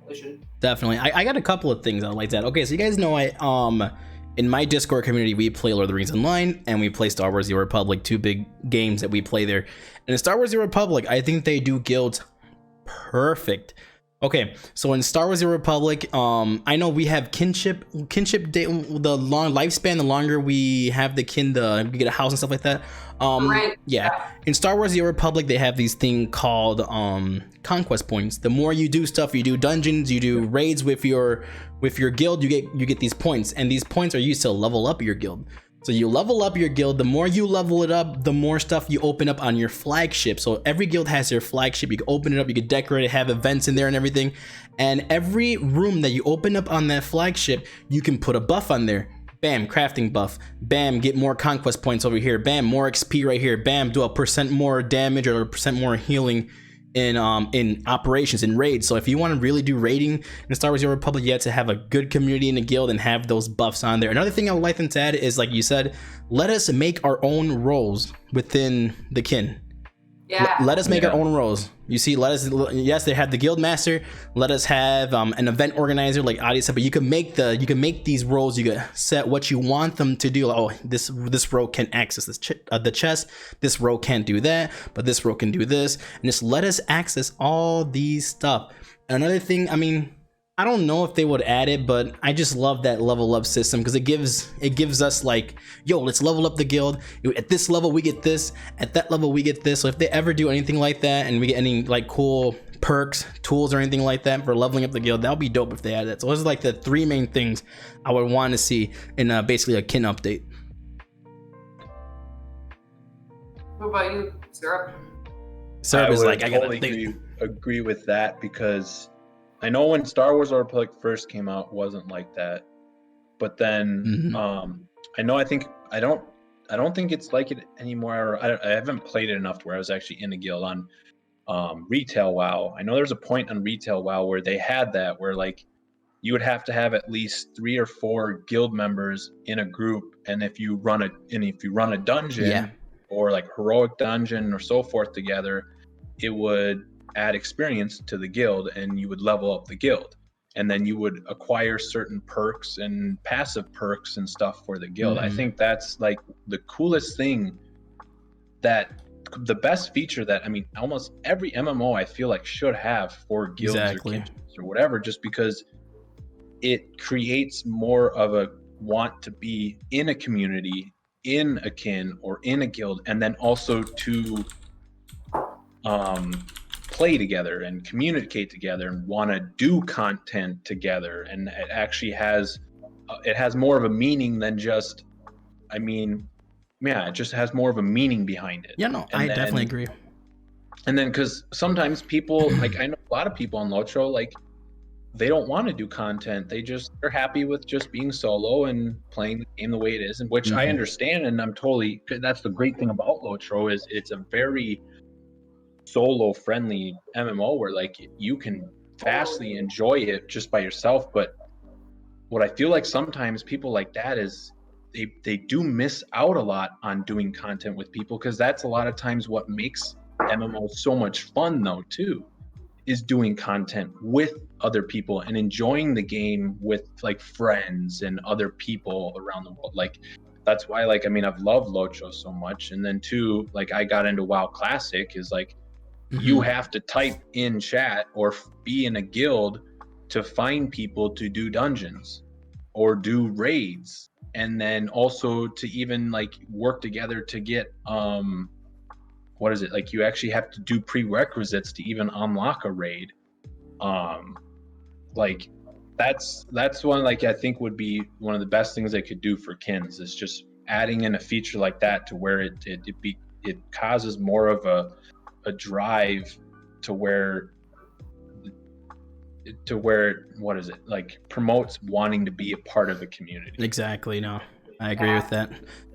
vision. Definitely. I got a couple of things I like that. Okay, so you guys know in my Discord community, we play Lord of the Rings Online, and we play Star Wars: The Old Republic, 2 big games that we play there. And in Star Wars: The Old Republic, I think they do guilds perfect. Okay, so in Star Wars: The Old Republic, I know we have kinship the long lifespan, the longer we have the kin, we get a house and stuff like that. In Star Wars: The Old Republic, they have these thing called Conquest Points. The more you do stuff, you do dungeons, you do raids with your guild, you get these points, and these points are used to level up your guild. So you level up your guild. The more you level it up, the more stuff you open up on your flagship. So every guild has their flagship. You can open it up, you can decorate it, have events in there and everything. And every room that you open up on that flagship, you can put a buff on there. Bam, crafting buff. Bam, get more conquest points over here. Bam, more XP right here. Bam, do a % more damage or a % more healing in operations, in raids. So if you want to really do raiding in Star Wars: The Old Republic, you have to have a good community in the guild and have those buffs on there. Another thing I would like them to add is, like you said, let us make our own roles within the kin. Let us make our own roles. You see, yes, they have the guild master. Let us have an event organizer, like Adi said. But you can make these roles. You can set what you want them to do. Like, oh, this row can access the chest. This row can't do that, but this row can do this. And just let us access all these stuff. Another thing, I mean, I don't know if they would add it, but I just love that level up system, because it gives us like, yo, let's level up the guild. At this level we get this, at that level we get this. So if they ever do anything like that and we get any like cool perks, tools, or anything like that for leveling up the guild, that would be dope if they add that. So those are like the 3 main things I would want to see in basically a kin update. What about you, Syrup? Syrup is like, I gotta totally agree with that, because I know when Star Wars: The Old Republic first came out, it wasn't like that. But then I don't think it's like it anymore. I haven't played it enough to where I was actually in a guild on retail WoW. I know there's a point on retail WoW where they had that, where like you would have to have at least 3 or 4 guild members in a group, and if you run a dungeon or like heroic dungeon or so forth together, it would add experience to the guild, and you would level up the guild, and then you would acquire certain perks and passive perks and stuff for the guild. I think that's like the coolest thing that the best feature that, I mean, almost every MMO I feel like should have for guilds or kinships or whatever, just because it creates more of a want to be in a community, in a kin or in a guild, and then also to play together and communicate together and want to do content together. And it actually has more of a meaning than just, I mean, yeah, it just has more of a meaning behind it. Yeah, no, I definitely agree. And then, because sometimes people, like, I know a lot of people on Lotro, like, they don't want to do content. They're happy with just being solo and playing the game the way it is, and which I understand. And that's the great thing about Lotro, is it's a very solo friendly MMO where, like, you can vastly enjoy it just by yourself. But what I feel like sometimes people like that is they do miss out a lot on doing content with people, because that's a lot of times what makes MMO so much fun, though, too, is doing content with other people and enjoying the game with, like, friends and other people around the world. Like, that's why, like, I mean, I've loved Lotro so much. And then too, like, I got into WoW Classic, is like, you have to type in chat or be in a guild to find people to do dungeons or do raids, and then also to even, like, work together to get what is it, like, you actually have to do prerequisites to even unlock a raid. Like, that's one, like, I think would be one of the best things they could do for kins, is just adding in a feature like that to where it causes more of a drive to where what is it, like, promotes wanting to be a part of the community. Exactly. No, I agree with that.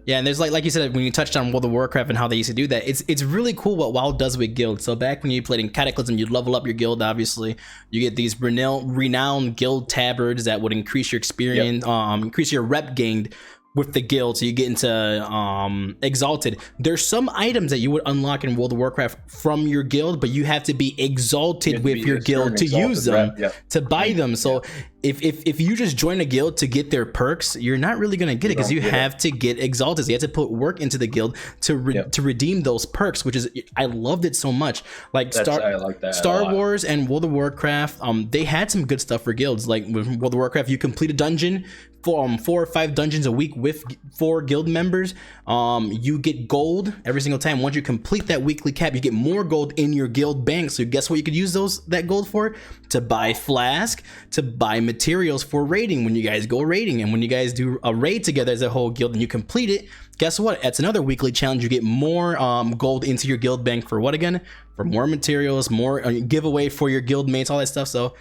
Yeah, and there's, like you said, when you touched on World of Warcraft and how they used to do that, it's really cool what WoW does with guilds. So back when you played in Cataclysm, you'd level up your guild. Obviously, you get these renowned guild tabards that would increase your experience, increase your rep gained with the guild, so you get into exalted. There's some items that you would unlock in World of Warcraft from your guild, but you have to be exalted with your guild to use them, to buy them. So if you just join a guild to get their perks, you're not really going to get it, because you have to get exalted. So you have to put work into the guild to redeem those perks, which is, I loved it so much. Like Star Wars and World of Warcraft, they had some good stuff for guilds. Like with World of Warcraft, you complete a dungeon, 4 or 5 dungeons a week with 4 guild members. You get gold every single time. Once you complete that weekly cap, you get more gold in your guild bank. So guess what you could use that gold for? To buy flask, to buy materials for raiding when you guys go raiding. And when you guys do a raid together as a whole guild and you complete it, guess what? That's another weekly challenge. You get more gold into your guild bank for what again? For more materials, more giveaway for your guild mates, all that stuff. So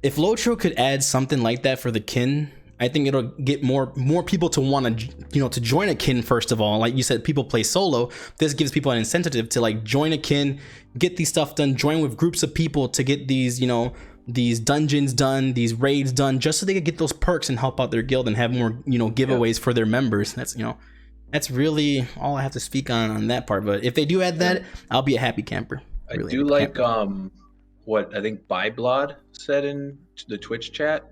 if Lotro could add something like that for the kin, I think it'll get more people to want to, to join a kin. First of all, like you said, people play solo. This gives people an incentive to, like, join a kin, get these stuff done, join with groups of people to get these, these dungeons done, these raids done, just so they could get those perks and help out their guild and have more, giveaways for their members. That's really all I have to speak on that part. But if they do add that, I'll be a happy camper. I do like what I think Byblod said in the Twitch chat,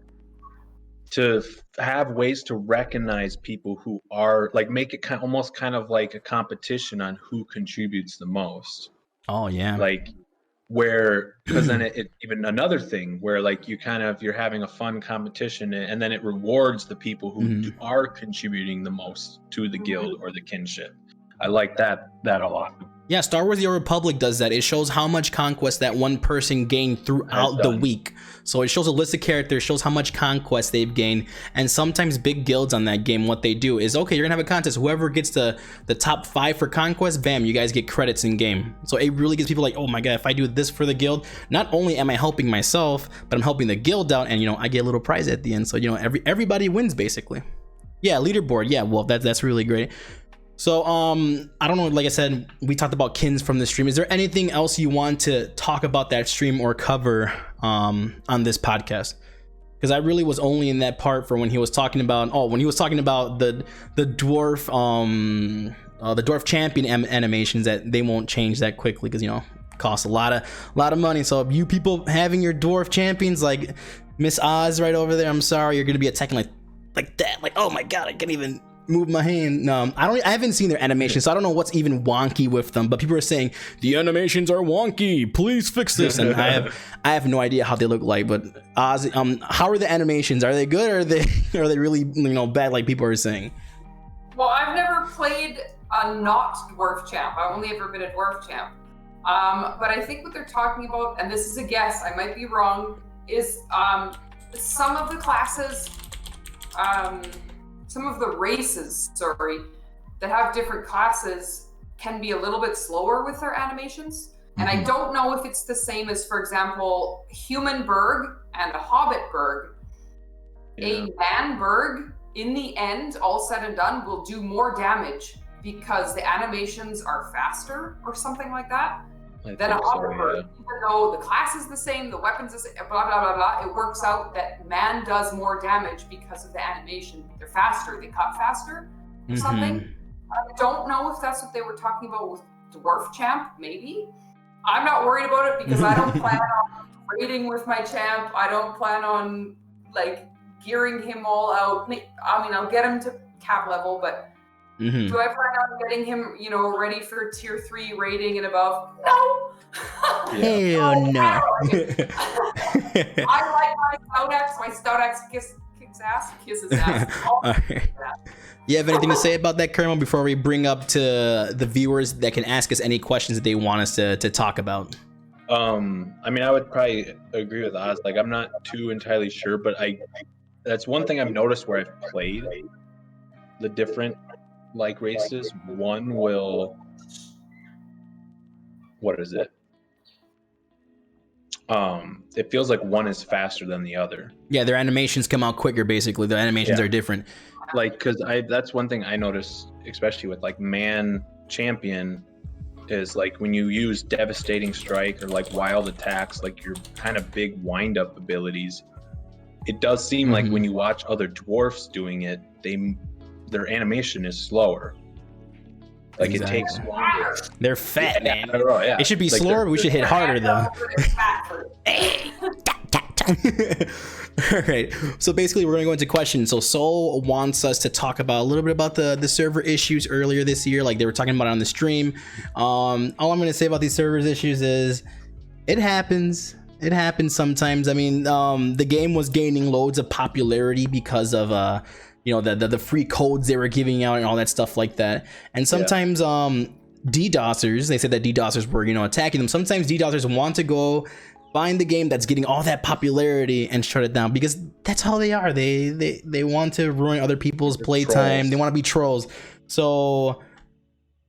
to have ways to recognize people who are, like, make it almost kind of like a competition on who contributes the most. Oh yeah. Like, where, because then it even another thing where, like, you're having a fun competition, and then it rewards the people who are contributing the most to the guild or the kinship. I like that a lot. Yeah, Star Wars The Old Republic does that. It shows how much conquest that one person gained throughout the week. So it shows a list of characters, shows how much conquest they've gained. And sometimes big guilds on that game, what they do is, okay, you're gonna have a contest. Whoever gets the top 5 for conquest, bam, you guys get credits in game. So it really gives people like, oh my god, if I do this for the guild, not only am I helping myself, but I'm helping the guild out, and I get a little prize at the end. So everybody wins basically. Yeah, leaderboard. Yeah, well, that's really great. So I don't know, like I said, we talked about kins from the stream. Is there anything else you want to talk about that stream or cover on this podcast? Because I really was only in that part for when he was talking about the dwarf champion animations, that they won't change that quickly, because costs a lot of money. So you people having your dwarf champions like Miss Oz right over there, I'm sorry, you're gonna be attacking like that. Like, oh my god, I can't even move my hand. No, I haven't seen their animations, so I don't know what's even wonky with them. But people are saying the animations are wonky. Please fix this. And I have no idea how they look like. But Oz, how are the animations? Are they good, or are they really bad like people are saying? Well, I've never played a not dwarf champ. I've only ever been a dwarf champ. But I think what they're talking about, and this is a guess, I might be wrong, is some of the classes, some of the races, that have different classes can be a little bit slower with their animations. And I don't know if it's the same as, for example, human Berg and a hobbit Berg. Yeah. A man Berg, in the end, all said and done, will do more damage because the animations are faster or something like that than a hobbit Berg. Yeah. Even though the class is the same, the weapons is blah, blah, blah, blah, it works out that man does more damage because of the animation. They're faster, they cut faster or something. I don't know if that's what they were talking about with Dwarf Champ, maybe. I'm not worried about it because I don't plan on raiding with my champ. I don't plan on gearing him all out. I mean, I'll get him to cap level, but do I plan on getting him, ready for tier 3 raiding and above? No. Hell no. I like my Stout Axe. My Stout Axe kicks ass, kisses ass. Right. You have anything to say about that, Kermo, before we bring up to the viewers that can ask us any questions that they want us to talk about? I would probably agree with Oz. I'm not too entirely sure, but that's one thing I've noticed where I've played the different races. One will, what is it? It feels like one is faster than the other. Yeah, their animations come out quicker. Basically, the animations are different. Because that's one thing I noticed, especially with man champion, is when you use devastating strike or wild attacks, your kind of big wind up abilities. It does seem like when you watch other dwarfs doing it, their animation is slower. It takes longer. They're fat, man. Yeah. It should be slower, but we should hit harder though. All right, so basically we're going to go into questions. So Soul wants us to talk about a little bit about the server issues earlier this year, they were talking about it on the stream. All I'm going to say about these servers issues is it happens sometimes. The game was gaining loads of popularity because of the free codes they were giving out and all that stuff like that. And sometimes DDoSers, they said that DDoSers were attacking them. Sometimes DDoSers want to go find the game that's getting all that popularity and shut it down, because that's how they are. They want to ruin other people's playtime. They want to be trolls. So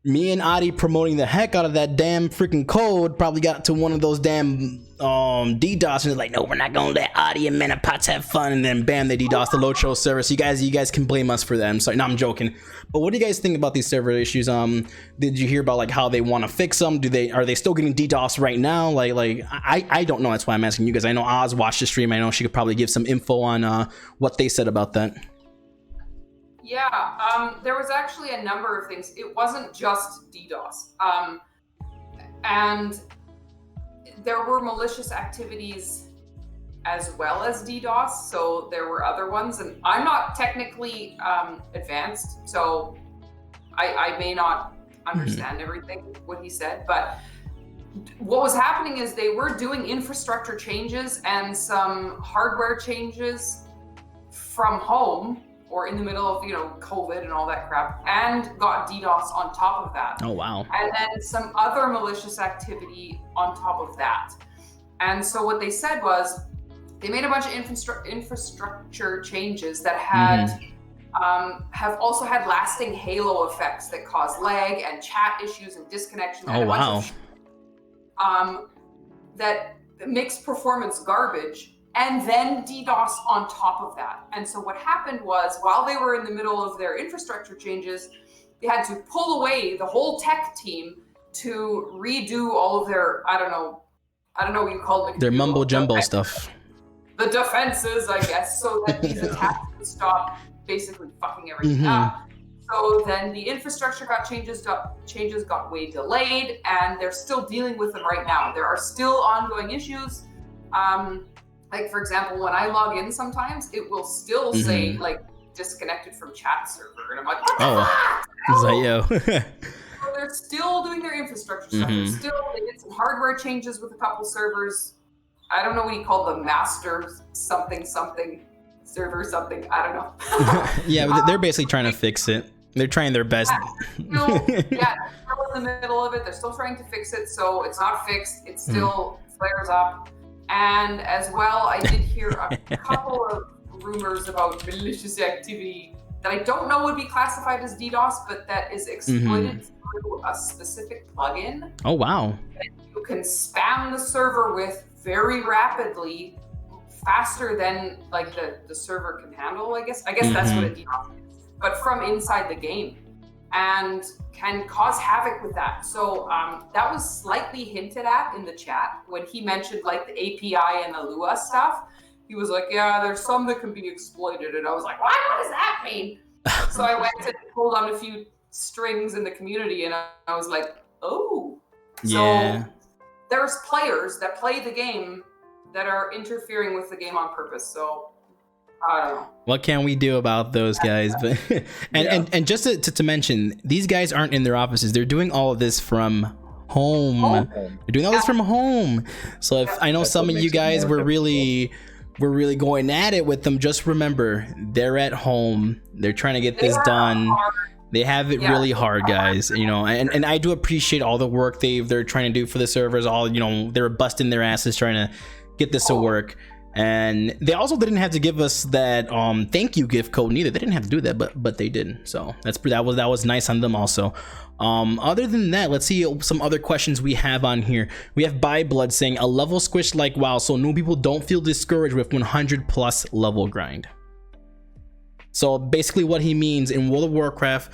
me and Adi promoting the heck out of that damn freaking code probably got to one of those damn DDoS, and no, we're not gonna let Adi and Manapots have fun, and then bam, they DDoS the Lotro server. So you guys can blame us for that. I'm sorry, no, I'm joking. But what do you guys think about these server issues? Did you hear about how they want to fix them? Are they still getting DDoS right now? I don't know. That's why I'm asking you guys. I know Oz watched the stream. I know she could probably give some info on what they said about that. Yeah, there was actually a number of things. It wasn't just DDoS. And there were malicious activities as well as DDoS, so there were other ones. And I'm not technically advanced, so I may not understand everything what he said, but what was happening is they were doing infrastructure changes and some hardware changes from home, or in the middle of, COVID and all that crap, and got DDoS on top of that. Oh, wow. And then some other malicious activity on top of that. And so what they said was, they made a bunch of infrastructure changes that have also had lasting halo effects that cause lag and chat issues and disconnection. Oh, wow. That makes performance garbage, and then DDoS on top of that. And so what happened was, while they were in the middle of their infrastructure changes, they had to pull away the whole tech team to redo all of their, I don't know what you call it. Their mumbo jumbo stuff. The defenses, I guess, so that these attacks would stop basically fucking everything up. So then the infrastructure changes got way delayed, and they're still dealing with them right now. There are still ongoing issues. For example, when I log in sometimes, it will still say, disconnected from chat server. And I'm like, what the Oh, fuck? it's like, yo. So they're still doing their infrastructure stuff. They did some hardware changes with a couple servers. I don't know what you call them, master something server something. I don't know. Yeah, but they're basically trying to fix it. They're trying their best. They're still in the middle of it. They're still trying to fix it, so it's not fixed. It still flares up. And as well, I did hear a couple of rumors about malicious activity that I don't know would be classified as DDoS, but that is exploited through a specific plugin. Oh, wow. That you can spam the server with very rapidly, faster than like the server can handle, I guess. I guess that's what a DDoS is, but from inside the game, and can cause havoc with that. So that was slightly hinted at in the chat when he mentioned like the API and the Lua stuff. He was like, yeah, there's some that can be exploited. And I was like, what does that mean? So I went and pulled on a few strings in the community, and I was like, oh. Yeah. So there's players that play the game that are interfering with the game on purpose. So I don't know. What can we do about those guys? But and just to mention, these guys aren't in their offices. They're doing all of this from home. They're doing all this from home. So if I know some of you guys were really going at it with them, just remember they're at home. They're trying to get this done. They have it really hard, guys. You know, and I do appreciate all the work they're trying to do for the servers. All, you know, they were busting their asses trying to get this to work. And they also didn't have to give us that thank you gift code neither. They didn't have to do that, but they did. So that was nice on them also. Other than that, let's see some other questions we have on here. We have By Blood saying a level squish like WoW, so new people don't feel discouraged with 100+ level grind. So basically what he means, in World of Warcraft,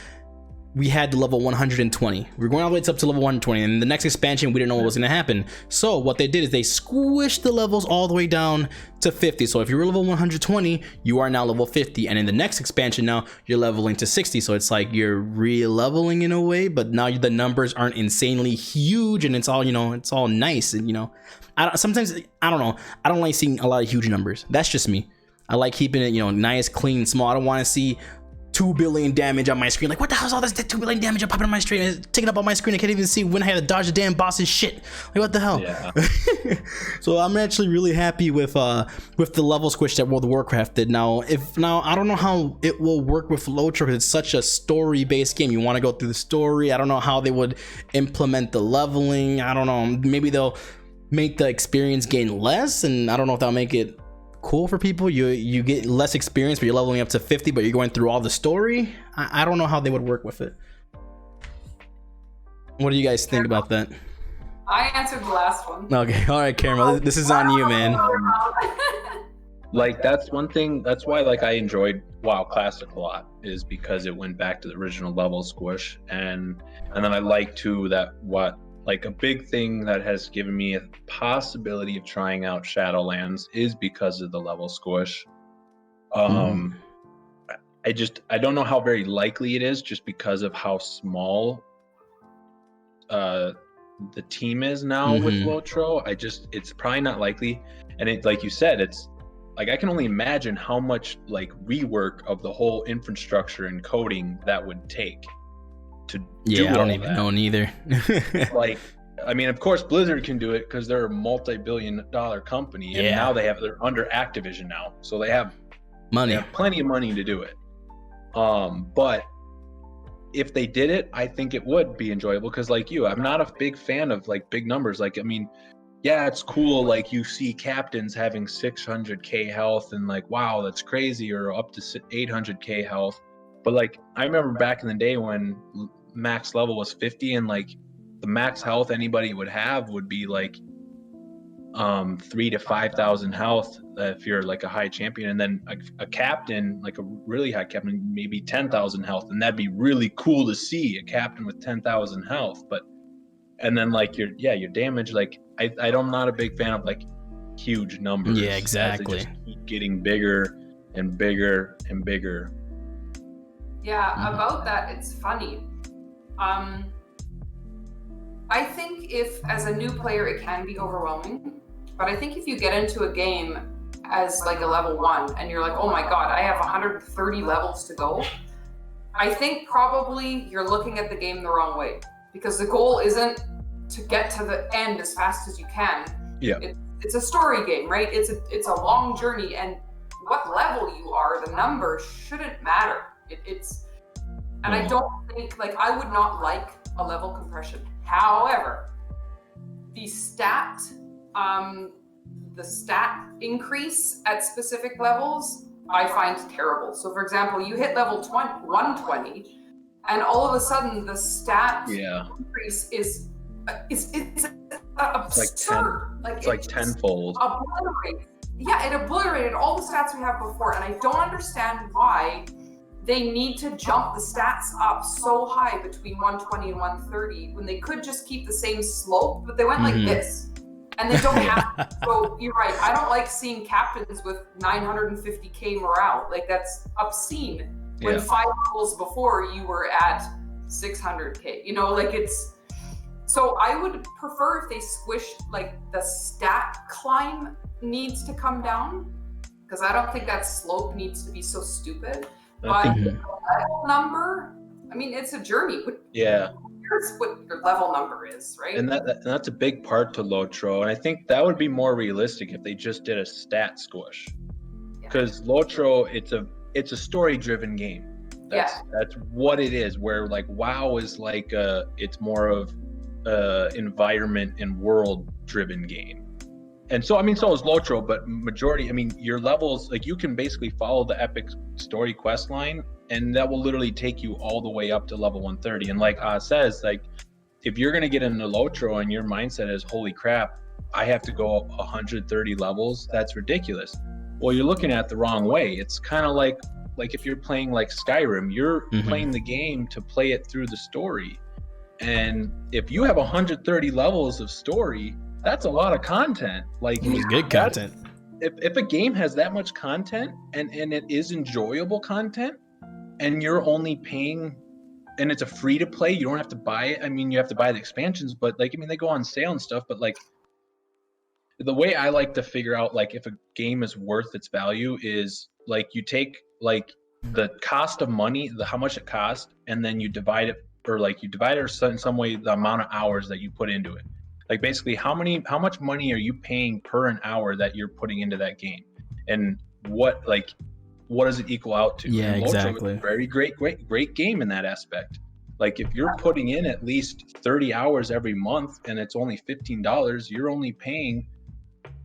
we had the level 120. We're going all the way up to level 120, and the next expansion we didn't know what was going to happen. So what they did is they squished the levels all the way down to 50. So if you were level 120, you are now level 50, and in the next expansion now you're leveling to 60. So it's like you're re-leveling in a way, but now the numbers aren't insanely huge, and it's all, you know, it's all nice. And you know, sometimes I don't know, I don't like seeing a lot of huge numbers. That's just me. I like keeping it, you know, nice, clean, small. I don't want to see 2 billion damage on my screen. Like, what the hell is all this 2 billion damage popping on my screen? It's taking up on my screen. I can't even see when I had to dodge the damn boss's shit. Like, what the hell? Yeah. So I'm actually really happy with the level squish that World of Warcraft did. Now I don't know how it will work with Lotro, because it's such a story-based game. You want to go through the story. I don't know how they would implement the leveling. I don't know. Maybe they'll make the experience gain less, and I don't know if that'll make it cool for people. You get less experience, but you're leveling up to 50, but you're going through all the story. I don't know how they would work with it. What do you guys think about that? I answered the last one. Okay, all right, Caramel, this is on you, man. Like, that's one thing, that's why like I enjoyed WoW Classic a lot, is because it went back to the original level squish, and then I like too that like a big thing that has given me a possibility of trying out Shadowlands is because of the level squish. I don't know how very likely it is, just because of how small the team is now with Lotro. It's probably not likely. And it, like you said, it's like I can only imagine how much like rework of the whole infrastructure and coding that would take to do I don't even know neither. Like, I mean, of course Blizzard can do it because they're a multi-billion-dollar company, and now they're under Activision now, so they have money. They have plenty of money to do it. But if they did it, I think it would be enjoyable, because like you, I'm not a big fan of like big numbers. Like, I mean, yeah, it's cool, like you see captains having 600k health and like, wow, that's crazy, or up to 800k health. But like, I remember back in the day when max level was 50, and like the max health anybody would have would be like 3,000 to 5,000 health if you're like a high champion, and then a captain, like a really high captain, maybe 10,000 health, and that'd be really cool to see a captain with 10,000 health. But and then like your damage, like I'm not a big fan of like huge numbers. Yeah, exactly. They just keep getting bigger and bigger and bigger. Yeah, about that, it's funny. I think if, as a new player, it can be overwhelming, but I think if you get into a game as like a level 1 and you're like, oh my god, I have 130 levels to go, I think probably you're looking at the game the wrong way, because the goal isn't to get to the end as fast as you can. Yeah. It's a story game, right? It's a long journey, and what level you are, the number shouldn't matter. I don't think, like, I would not like a level compression. However, the stat increase at specific levels I find terrible. So for example, you hit level 120 and all of a sudden the stat increase is absurd. It's like tenfold. It obliterated all the stats we have before, and I don't understand why they need to jump the stats up so high between 120 and 130 when they could just keep the same slope, but they went like this. And they don't have, so you're right, I don't like seeing captains with 950k morale. Like, that's obscene. When 5 levels before you were at 600k, you know, like so I would prefer if they squish, like, the stat climb needs to come down, because I don't think that slope needs to be so stupid. But the level number, I mean, it's a journey. Here's what your level number is, right? And that's a big part to Lotro, and I think that would be more realistic if they just did a stat squish. Because Lotro, it's a story-driven game. That's what it is. Where, like, WoW is like it's more of environment and world-driven game. And so, I mean, so is Lotro, but majority, I mean, your levels, like, you can basically follow the epic story quest line, and that will literally take you all the way up to level 130. And like Oz says, like, if you're going to get into Lotro and your mindset is, holy crap, I have to go up 130 levels, that's ridiculous. Well, you're looking at it the wrong way. It's kind of like if you're playing like Skyrim, you're playing the game to play it through the story. And if you have 130 levels of story, that's a lot of content. Like, it's good content. If a game has that much content and it is enjoyable content, and you're only paying, and it's a free to play, you don't have to buy it. I mean, you have to buy the expansions, but, like, I mean, they go on sale and stuff, but, like, the way I like to figure out, like, if a game is worth its value is, like, you take, like, the cost of money, how much it costs, and then you divide it, or, like, you divide it in some way, the amount of hours that you put into it. Like, basically, how much money are you paying per an hour that you're putting into that game, and what does it equal out to? Yeah, exactly. Very great game in that aspect. Like, if you're putting in at least 30 hours every month and it's only $15, you're only paying,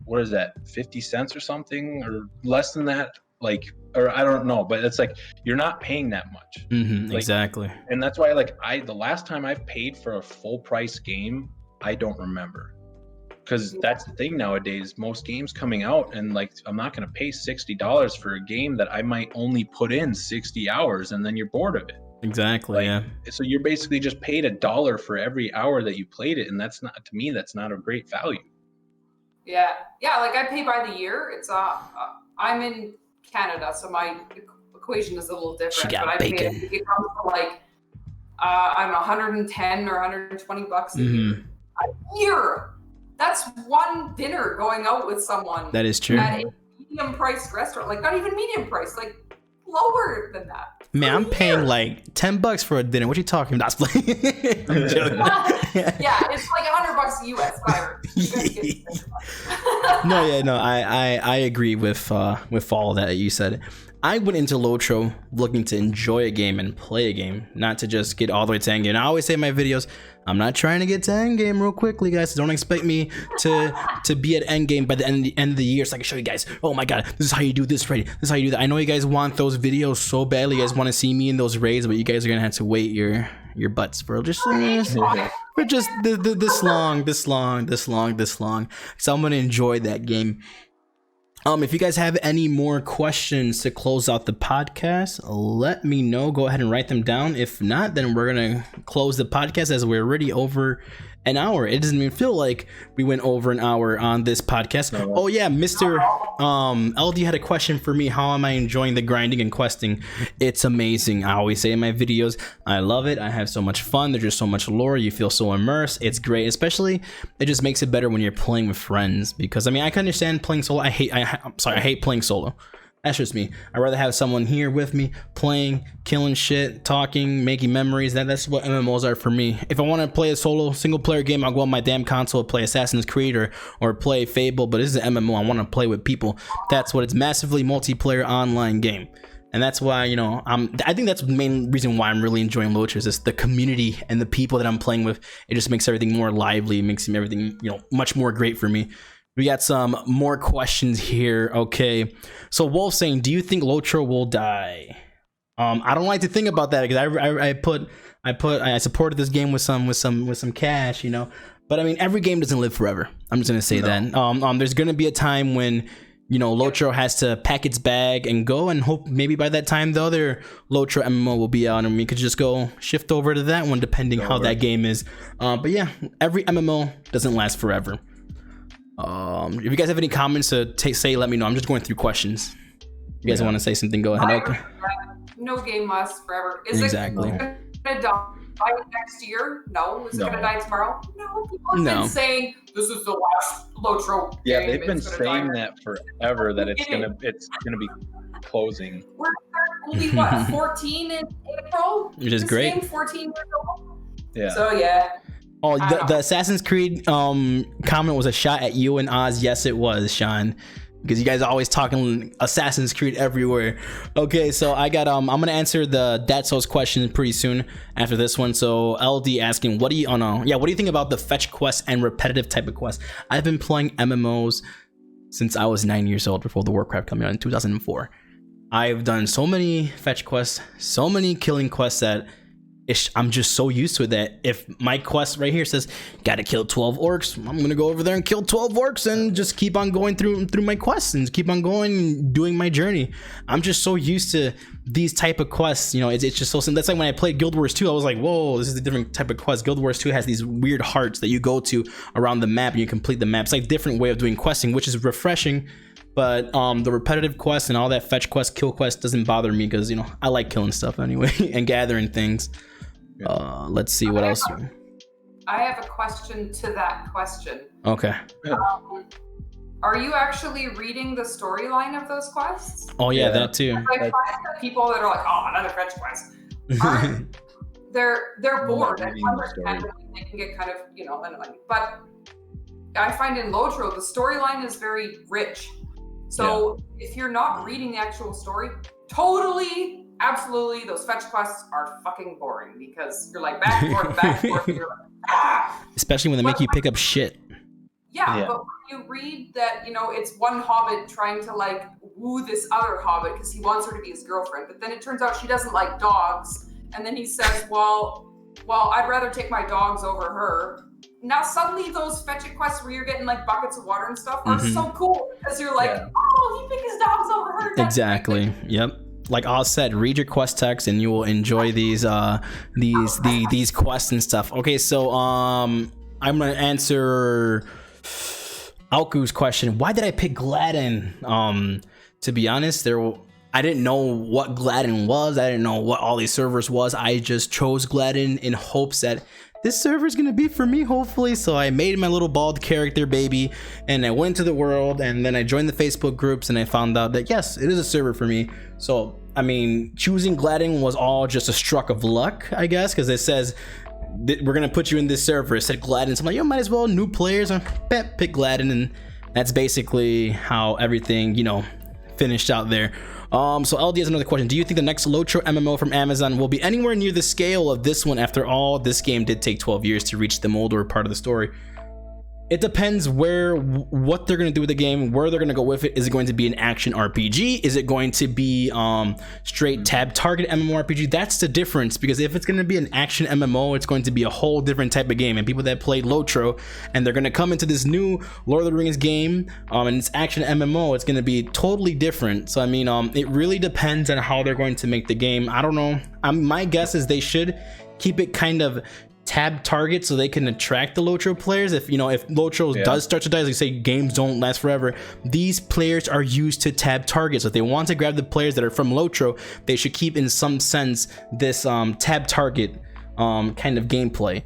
what is that, 50 cents or something, or less than that? Like, or I don't know, but it's like, you're not paying that much. Like, exactly. And that's why, like, the last time I've paid for a full price game, I don't remember. Because that's the thing nowadays, most games coming out, and, like, I'm not going to pay $60 for a game that I might only put in 60 hours and then you're bored of it. Exactly. Like, so you're basically just paid $1 for every hour that you played it, and that's not, to me, that's not a great value. Yeah, like, I pay by the year. It's I'm in Canada, so my equation is a little different. She got but bacon. I pay, it comes to, like, I don't know, 110 or 120 bucks a year. That's one dinner going out with someone. That is true. At a medium-priced restaurant, like, not even medium price, like, lower than that. Man, I'm paying like $10 for a dinner. What are you talking about? I'm joking. Yeah, it's like $100 US. Whatever. No, I agree with all that you said. I went into Lotro looking to enjoy a game and play a game, not to just get all the way to endgame. And I always say in my videos, I'm not trying to get to endgame real quickly, guys. So don't expect me to be at endgame by the end of the year so I can show you guys, oh my god, this is how you do this raid. This is how you do that. I know you guys want those videos so badly. You guys want to see me in those raids, but you guys are gonna have to wait your butts for just this long. So I'm gonna enjoy that game. If you guys have any more questions to close out the podcast, let me know. Go ahead and write them down. If not, then we're going to close the podcast as we're already over an hour. It doesn't even feel like we went over an hour on this podcast. No. Oh yeah, Mr. LD had a question for me. How am I enjoying the grinding and questing? It's amazing. I always say in my videos, I love it. I have so much fun. There's just so much lore. You feel so immersed. It's great. Especially, it just makes it better when you're playing with friends. Because I mean, I can understand playing solo. I hate playing solo. That's just me. I'd rather have someone here with me, playing, killing shit, talking, making memories. That's what MMOs are for me. If I want to play a solo single player game, I'll go on my damn console, play Assassin's Creed or play Fable. But this is an MMO. I want to play with people. That's what it's massively multiplayer online game. And that's why, you know, I think that's the main reason why I'm really enjoying Lotro is just the community and the people that I'm playing with. It just makes everything more lively, makes everything, you know, much more great for me. We got some more questions here. Okay, so Wolf saying, do you think Lotro will die? I don't like to think about that because I supported this game with some cash, you know. But I mean, every game doesn't live forever. I'm just gonna say that. There's gonna be a time when, you know, Lotro has to pack its bag and go, and hope maybe by that time the other Lotro MMO will be out and we could just go shift over to that one depending how that game is. But yeah, every MMO doesn't last forever. If you guys have any comments to say, let me know. I'm just going through questions. If you guys want to say something, go ahead. Okay. No game lasts forever. Is exactly. it gonna die next year? No. Is it gonna die tomorrow? No. People have been saying this is the last Lotro game. Yeah, they've been saying that forever, that it's gonna be closing. We're only what, 14 in April? Which is great. Game 14 years old. Yeah. So yeah. Oh, the Assassin's Creed comment was a shot at you and Oz. Yes, it was, Sean, because you guys are always talking Assassin's Creed everywhere. Okay, so I got I'm gonna answer the That Souls question pretty soon after this one. So LD asking, what do you think about the fetch quests and repetitive type of quests? I've been playing MMOs since I was 9 years old, before the Warcraft coming out in 2004. I've done so many fetch quests, so many killing quests that I'm just so used to it that if my quest right here says gotta kill 12 orcs, I'm gonna go over there and kill 12 orcs and just keep on going through my quests and keep on going and doing my journey. I'm just so used to these type of quests, you know. It's just so simple. That's like when I played Guild Wars 2, I was like, whoa, this is a different type of quest. Guild Wars 2 has these weird hearts that you go to around the map and you complete the map. It's like a different way of doing questing, which is refreshing. But the repetitive quests and all that fetch quest, kill quest doesn't bother me because, you know, I like killing stuff anyway and gathering things. Let's see what else. I have a question to that question. Okay. Are you actually reading the storyline of those quests? Oh yeah, that too. I find that people that are like, oh, another fetch quest, they're bored. And they can get kind of, you know, annoying. But I find in Lotro the storyline is very rich. So if you're not reading the actual story, absolutely, those fetch quests are fucking boring because you're like back and forth, and you're like, ah! Especially when they make you pick up shit. Yeah, but when you read that, you know, it's one hobbit trying to like woo this other hobbit because he wants her to be his girlfriend, but then it turns out she doesn't like dogs, and then he says, well, I'd rather take my dogs over her. Now suddenly those fetch quests where you're getting like buckets of water and stuff are so cool because you're like, oh, he picked his dogs over her. That's exactly. amazing. Yep. Like Oz said, read your quest text and you will enjoy these quests and stuff. Okay, so I'm gonna answer Alku's question. Why did I pick Gladden? To be honest, I didn't know what Gladden was. I didn't know what all these servers was. I just chose Gladden in hopes that this server is gonna be for me, hopefully. So I made my little bald character baby and I went to the world, and then I joined the Facebook groups and I found out that yes, it is a server for me. So I mean, choosing Gladden was all just a stroke of luck, I guess, because it says we're gonna put you in this server. It said Gladden, so I'm like, yo, might as well, new players, pick Gladden, and that's basically how everything, you know, finished out there. So LD has another question. Do you think the next Lotro MMO from Amazon will be anywhere near the scale of this one? After all, this game did take 12 years to reach the Mordor part of the story. It depends what they're going to do with the game, where they're going to go with it. Is it going to be an action RPG? Is it going to be straight tab target MMORPG? That's the difference, because if it's going to be an action MMO, it's going to be a whole different type of game. And people that played Lotro and they're going to come into this new Lord of the Rings game and it's action MMO, it's going to be totally different. So I mean, it really depends on how they're going to make the game. I don't know. My guess is they should keep it kind of tab targets so they can attract the Lotro players. If Lotro does start to die, like say games don't last forever, these players are used to tab targets. So if they want to grab the players that are from Lotro, they should keep in some sense this tab target kind of gameplay.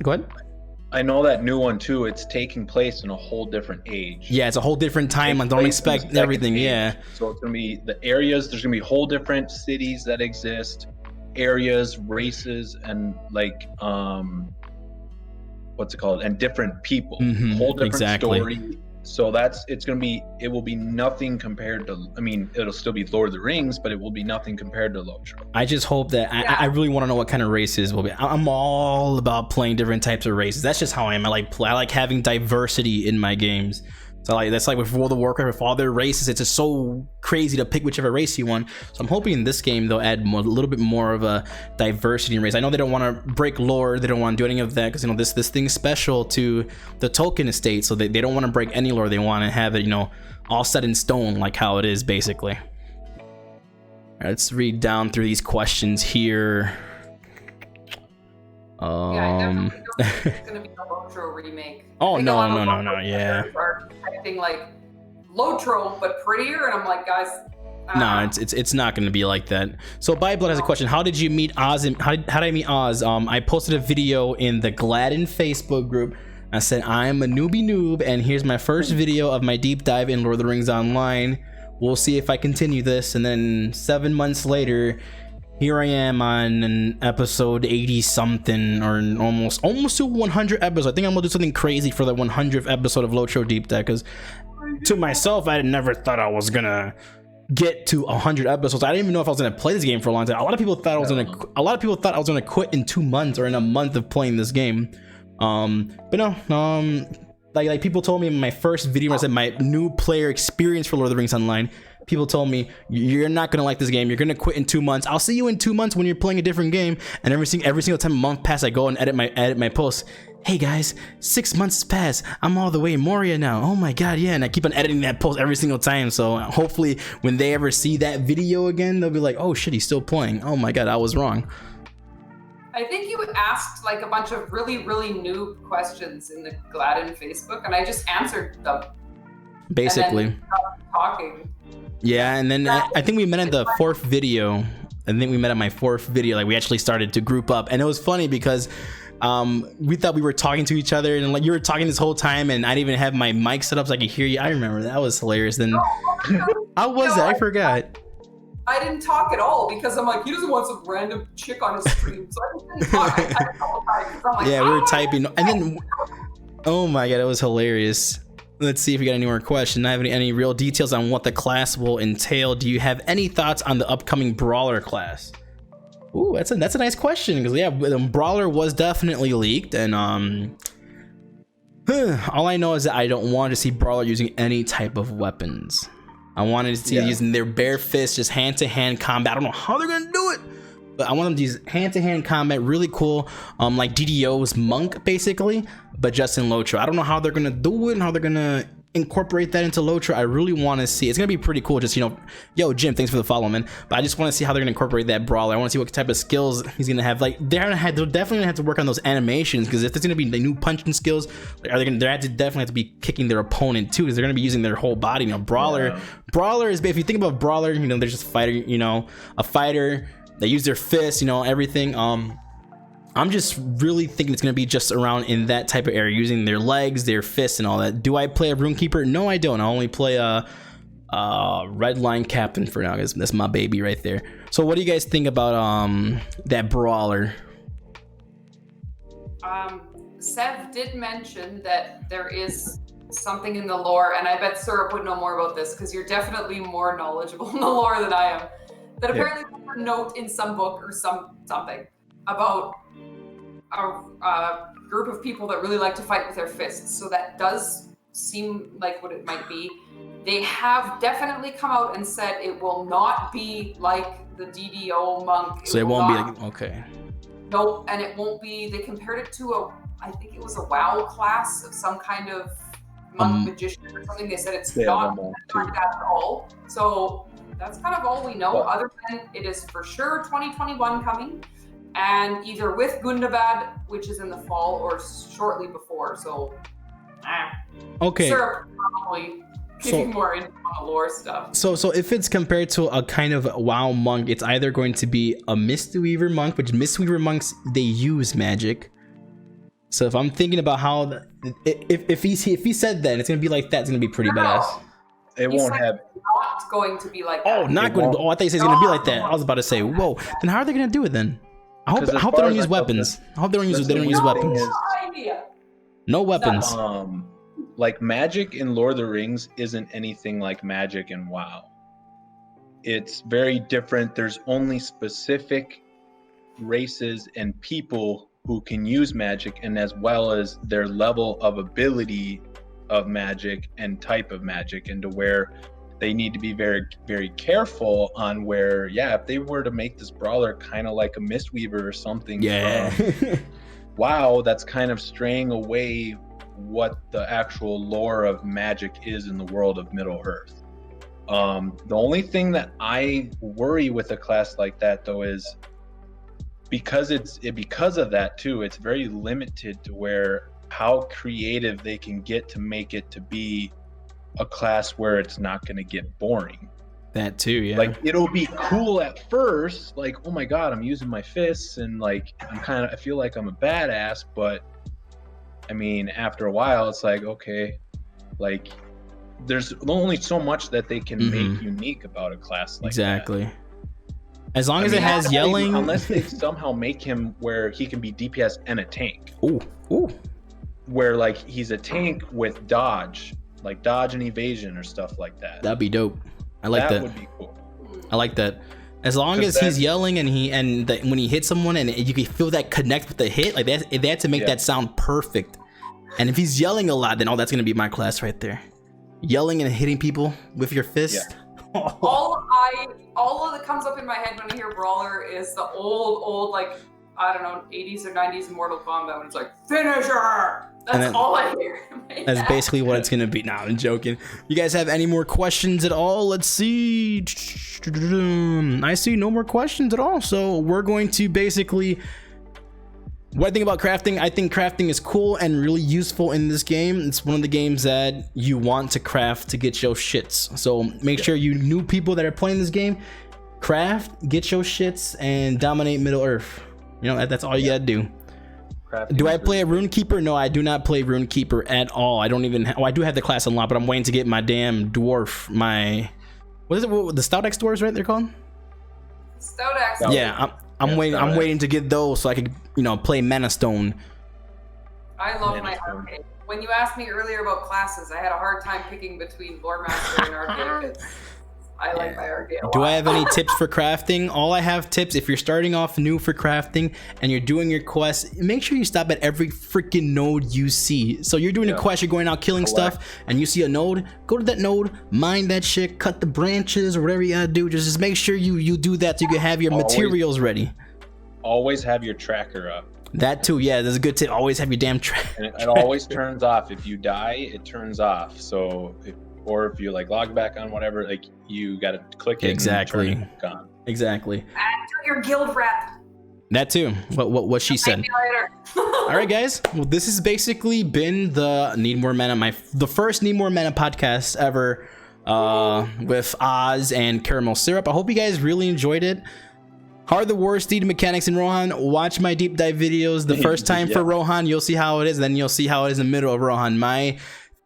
Go ahead. I know that new one too. It's taking place in a whole different age. Yeah, it's a whole different time. I don't expect everything. Yeah. So it's gonna be the areas. There's gonna be whole different cities that exist, areas, races, and like what's it called? And different people. Whole different story. So it will be nothing compared to, I mean, it'll still be Lord of the Rings, but it will be nothing compared to Lotro. I just hope that, I really want to know what kind of races will be. I'm all about playing different types of races. That's just how I am. I like having diversity in my games. So that's like with World of Warcraft, with all their races, it's just so crazy to pick whichever race you want. So I'm hoping in this game they'll add a little bit more of a diversity in race. I know they don't want to break lore, they don't want to do any of that, because this thing's special to the Tolkien estate, so they don't want to break any lore. They want to have it all set in stone, like how it is basically. All right, let's read down through these questions here. I definitely don't think it's gonna be a Lotro remake. Oh no, yeah. Acting like Lotro but prettier, and I'm like, guys. No, it's not going to be like that. So Byblood has a question. How did you meet Oz? How did I meet Oz? I posted a video in the Gladden Facebook group. I said I'm a newbie noob, and here's my first video of my deep dive in Lord of the Rings Online. We'll see if I continue this. And then 7 months later, here I am on an episode 80 something, or almost to 100 episodes. I think I'm gonna do something crazy for the 100th episode of Lotro Deep Dive, because to myself, I never thought I was gonna get to 100 episodes. I didn't even know if I was gonna play this game for a long time. A lot of people thought I was gonna quit in 2 months or in a month of playing this game. But no, like people told me in my first video when I said my new player experience for Lord of the Rings Online, people told me, you're not gonna like this game, you're gonna quit in 2 months. I'll see you in 2 months when you're playing a different game. And every single time a month passes, I go and edit my posts. Hey guys, 6 months has passed, I'm all the way in Moria now. Oh my god, yeah. And I keep on editing that post every single time, so hopefully when they ever see that video again, they'll be like, oh shit, he's still playing. Oh my god, I was wrong. I think you asked like a bunch of really new questions in the Gladden Facebook, and I just answered them. Basically. And then stopped talking. Yeah, and then I think we met at the fourth video. I think we met at my fourth video. Like we actually started to group up, and it was funny because we thought we were talking to each other, and like you were talking this whole time, and I didn't even have my mic set up so I could hear you. I remember that was hilarious. Then how was it? I forgot. I didn't talk at all because I'm like, he doesn't want some random chick on his stream, so I just didn't talk. I typed a couple times. I'm like, yeah, we were typing, and then oh my god, it was hilarious. Let's see if we got any more questions. I have any real details on what the class will entail. Do you have any thoughts on the upcoming Brawler class? Ooh, that's a nice question, because yeah, Brawler was definitely leaked, and all I know is that I don't want to see Brawler using any type of weapons. I wanted to see using their bare fists, just hand-to-hand combat. I don't know how they're gonna do it, but I want them to use hand-to-hand combat, really cool, like DDO's Monk basically, but just in Lotro. I don't know how they're gonna do it and how they're gonna incorporate that into Lotro. I really want to see. It's gonna be pretty cool. Just yo Jim, thanks for the follow, man. But I just want to see how they're gonna incorporate that Brawler. I want to see what type of skills he's gonna have. Like they'll definitely gonna have to work on those animations, because if there's gonna be the new punching skills, they definitely have to be kicking their opponent too, because they're gonna be using their whole body. Brawler is, if you think about Brawler, they're just a fighter. A fighter. They use their fists. Everything. I'm just really thinking it's going to be just around in that type of area, using their legs, their fists, and all that. Do I play a Runekeeper? No, I don't. I only play a Red Line Captain for now, because that's my baby right there. So what do you guys think about that Brawler? Sev did mention that there is something in the lore, and I bet Syrup would know more about this, because you're definitely more knowledgeable in the lore than I am. That apparently there's a note in some book or something about a group of people that really like to fight with their fists. So that does seem like what it might be. They have definitely come out and said it will not be like the DDO Monk. So it won't be like, okay. Nope, and it won't be, they compared it to I think it was a WoW class of some kind of monk magician or something. They said it's not like that at all. So that's kind of all we know, other than it is for sure 2021 coming. and either with Gundabad, which is in the fall, or shortly before. So, okay. Syrup probably getting more into the lore stuff. So if it's compared to a kind of WoW monk, it's either going to be a Mistweaver monk, which Mistweaver monks, they use magic. So if I'm thinking about how, if he said that, it's gonna be like that. It's gonna be pretty badass. It won't have. Not going to be like that. Oh, not going to. Oh, I thought you said it's gonna be like that. I was about to say, whoa. Then how are they gonna do it then? I hope they don't use weapons. I hope they don't use weapons. No weapons. Like magic in Lord of the Rings isn't anything like magic in WoW. It's very different. There's only specific races and people who can use magic, and as well as their level of ability of magic and type of magic, and to where they need to be very, very careful on where, if they were to make this brawler kind of like a Mistweaver or something, wow, that's kind of straying away what the actual lore of magic is in the world of Middle-earth. The only thing that I worry with a class like that, though, is because of that too, it's very limited to where how creative they can get to make it to be a class where it's not going to get boring. That too, yeah. Like, it'll be cool at first, like, oh my god, I'm using my fists and like I feel like I'm a badass, but I mean, after a while it's like, okay, like there's only so much that they can make unique about a class like that. As long as it has yelling, unless they somehow make him where he can be DPS and a tank. Ooh. Where like he's a tank with dodge, like dodge and evasion or stuff like that. That'd be dope. I like that. That would be cool. I like that. As long as he's yelling and when he hits someone and you can feel that connect with the hit, like that, they had to make that sound perfect. And if he's yelling a lot, then that's gonna be my class right there. Yelling and hitting people with your fist. All that comes up in my head when I hear Brawler is the old like, I don't know, 80s or 90s Mortal Kombat when it's like, finisher! That's all I hear. That's basically what it's gonna be. Nah, I'm joking. You guys have any more questions at all? Let's see. I see no more questions at all. So we're going to basically, what I think about crafting, I think crafting is cool and really useful in this game. It's one of the games that you want to craft to get your shits. So make sure you new people that are playing this game, craft, get your shits, and dominate Middle-earth. You know, that's all you gotta do. Do I play a Runekeeper? No, I do not play Runekeeper at all. I don't even I do have the class unlocked, but I'm waiting to get my damn dwarf, what is it, the Stout X dwarves, right? They're called Stout X. Yeah, I'm waiting to get those so I can, play Mana Stone. I love my arcade. When you asked me earlier about classes, I had a hard time picking between Lore Master and Arcade. I like my arcade a lot. Do I have any tips for crafting? All I have tips, if you're starting off new for crafting and you're doing your quest, make sure you stop at every freaking node you see. So you're doing a quest, you're going out killing stuff, and you see a node, go to that node, mine that shit, cut the branches or whatever you gotta do. Just make sure you do that so you can have your materials ready. Always have your tracker up. That too, yeah, that's a good tip. Always have your damn tracker. And it always turns off. If you die, it turns off. So or if you like log back on whatever, like you gotta click it and turn it back on. Exactly. Add to your guild rep. That too. What she said. All right, guys. Well, this has basically been the Need More Mana, the first Need More Mana podcast ever, with Oz and Caramel Syrup. I hope you guys really enjoyed it. How are the war steed mechanics in Rohan? Watch my deep dive videos the first time for Rohan. You'll see how it is. Then you'll see how it is in the middle of Rohan. My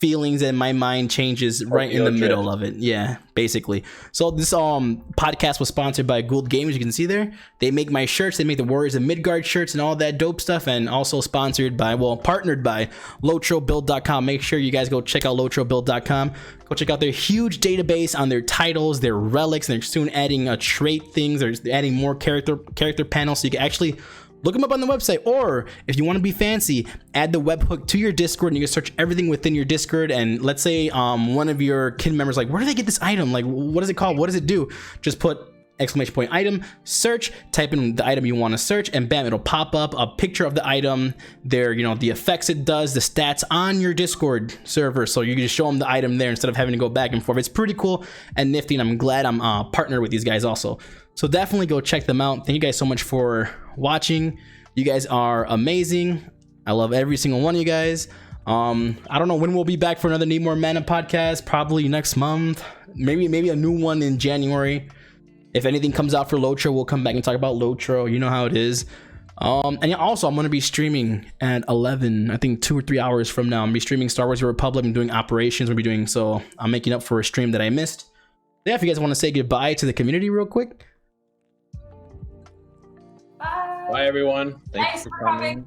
feelings and my mind changes right in the middle of it. Yeah, basically. So this podcast was sponsored by Gould Games. You can see there. They make my shirts. They make the Warriors of Midgard shirts and all that dope stuff. And also sponsored by, partnered by LotroBuild.com. Make sure you guys go check out LotroBuild.com. Go check out their huge database on their titles, their relics, and they're soon adding trait things. They're adding more character panels, so you can actually look them up on the website. Or if you want to be fancy, add the webhook to your Discord and you can search everything within your Discord. And let's say one of your kin members like, where do they get this item? Like, what is it called? What does it do? Just put ! item, search, type in the item you want to search, and bam, it'll pop up a picture of the item, the effects it does, the stats on your Discord server. So you can just show them the item there instead of having to go back and forth. It's pretty cool and nifty, and I'm glad I'm partnered with these guys also. So definitely go check them out. Thank you guys so much for watching. You guys are amazing. I love every single one of you guys. I don't know when we'll be back for another Need More Mana podcast. Probably next month. Maybe a new one in January. If anything comes out for Lotro, we'll come back and talk about Lotro. You know how it is. And yeah, also I'm going to be streaming at 11, I think 2 or 3 hours from now. I'm going to be streaming Star Wars: The Republic. I'm doing operations. We'll be doing, so I'm making up for a stream that I missed. Yeah, if you guys want to say goodbye to the community real quick. Bye everyone. Thanks for coming.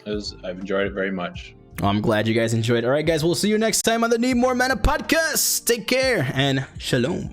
I've enjoyed it very much. I'm glad you guys enjoyed. All right, guys, we'll see you next time on the Need More Mana podcast. Take care and shalom.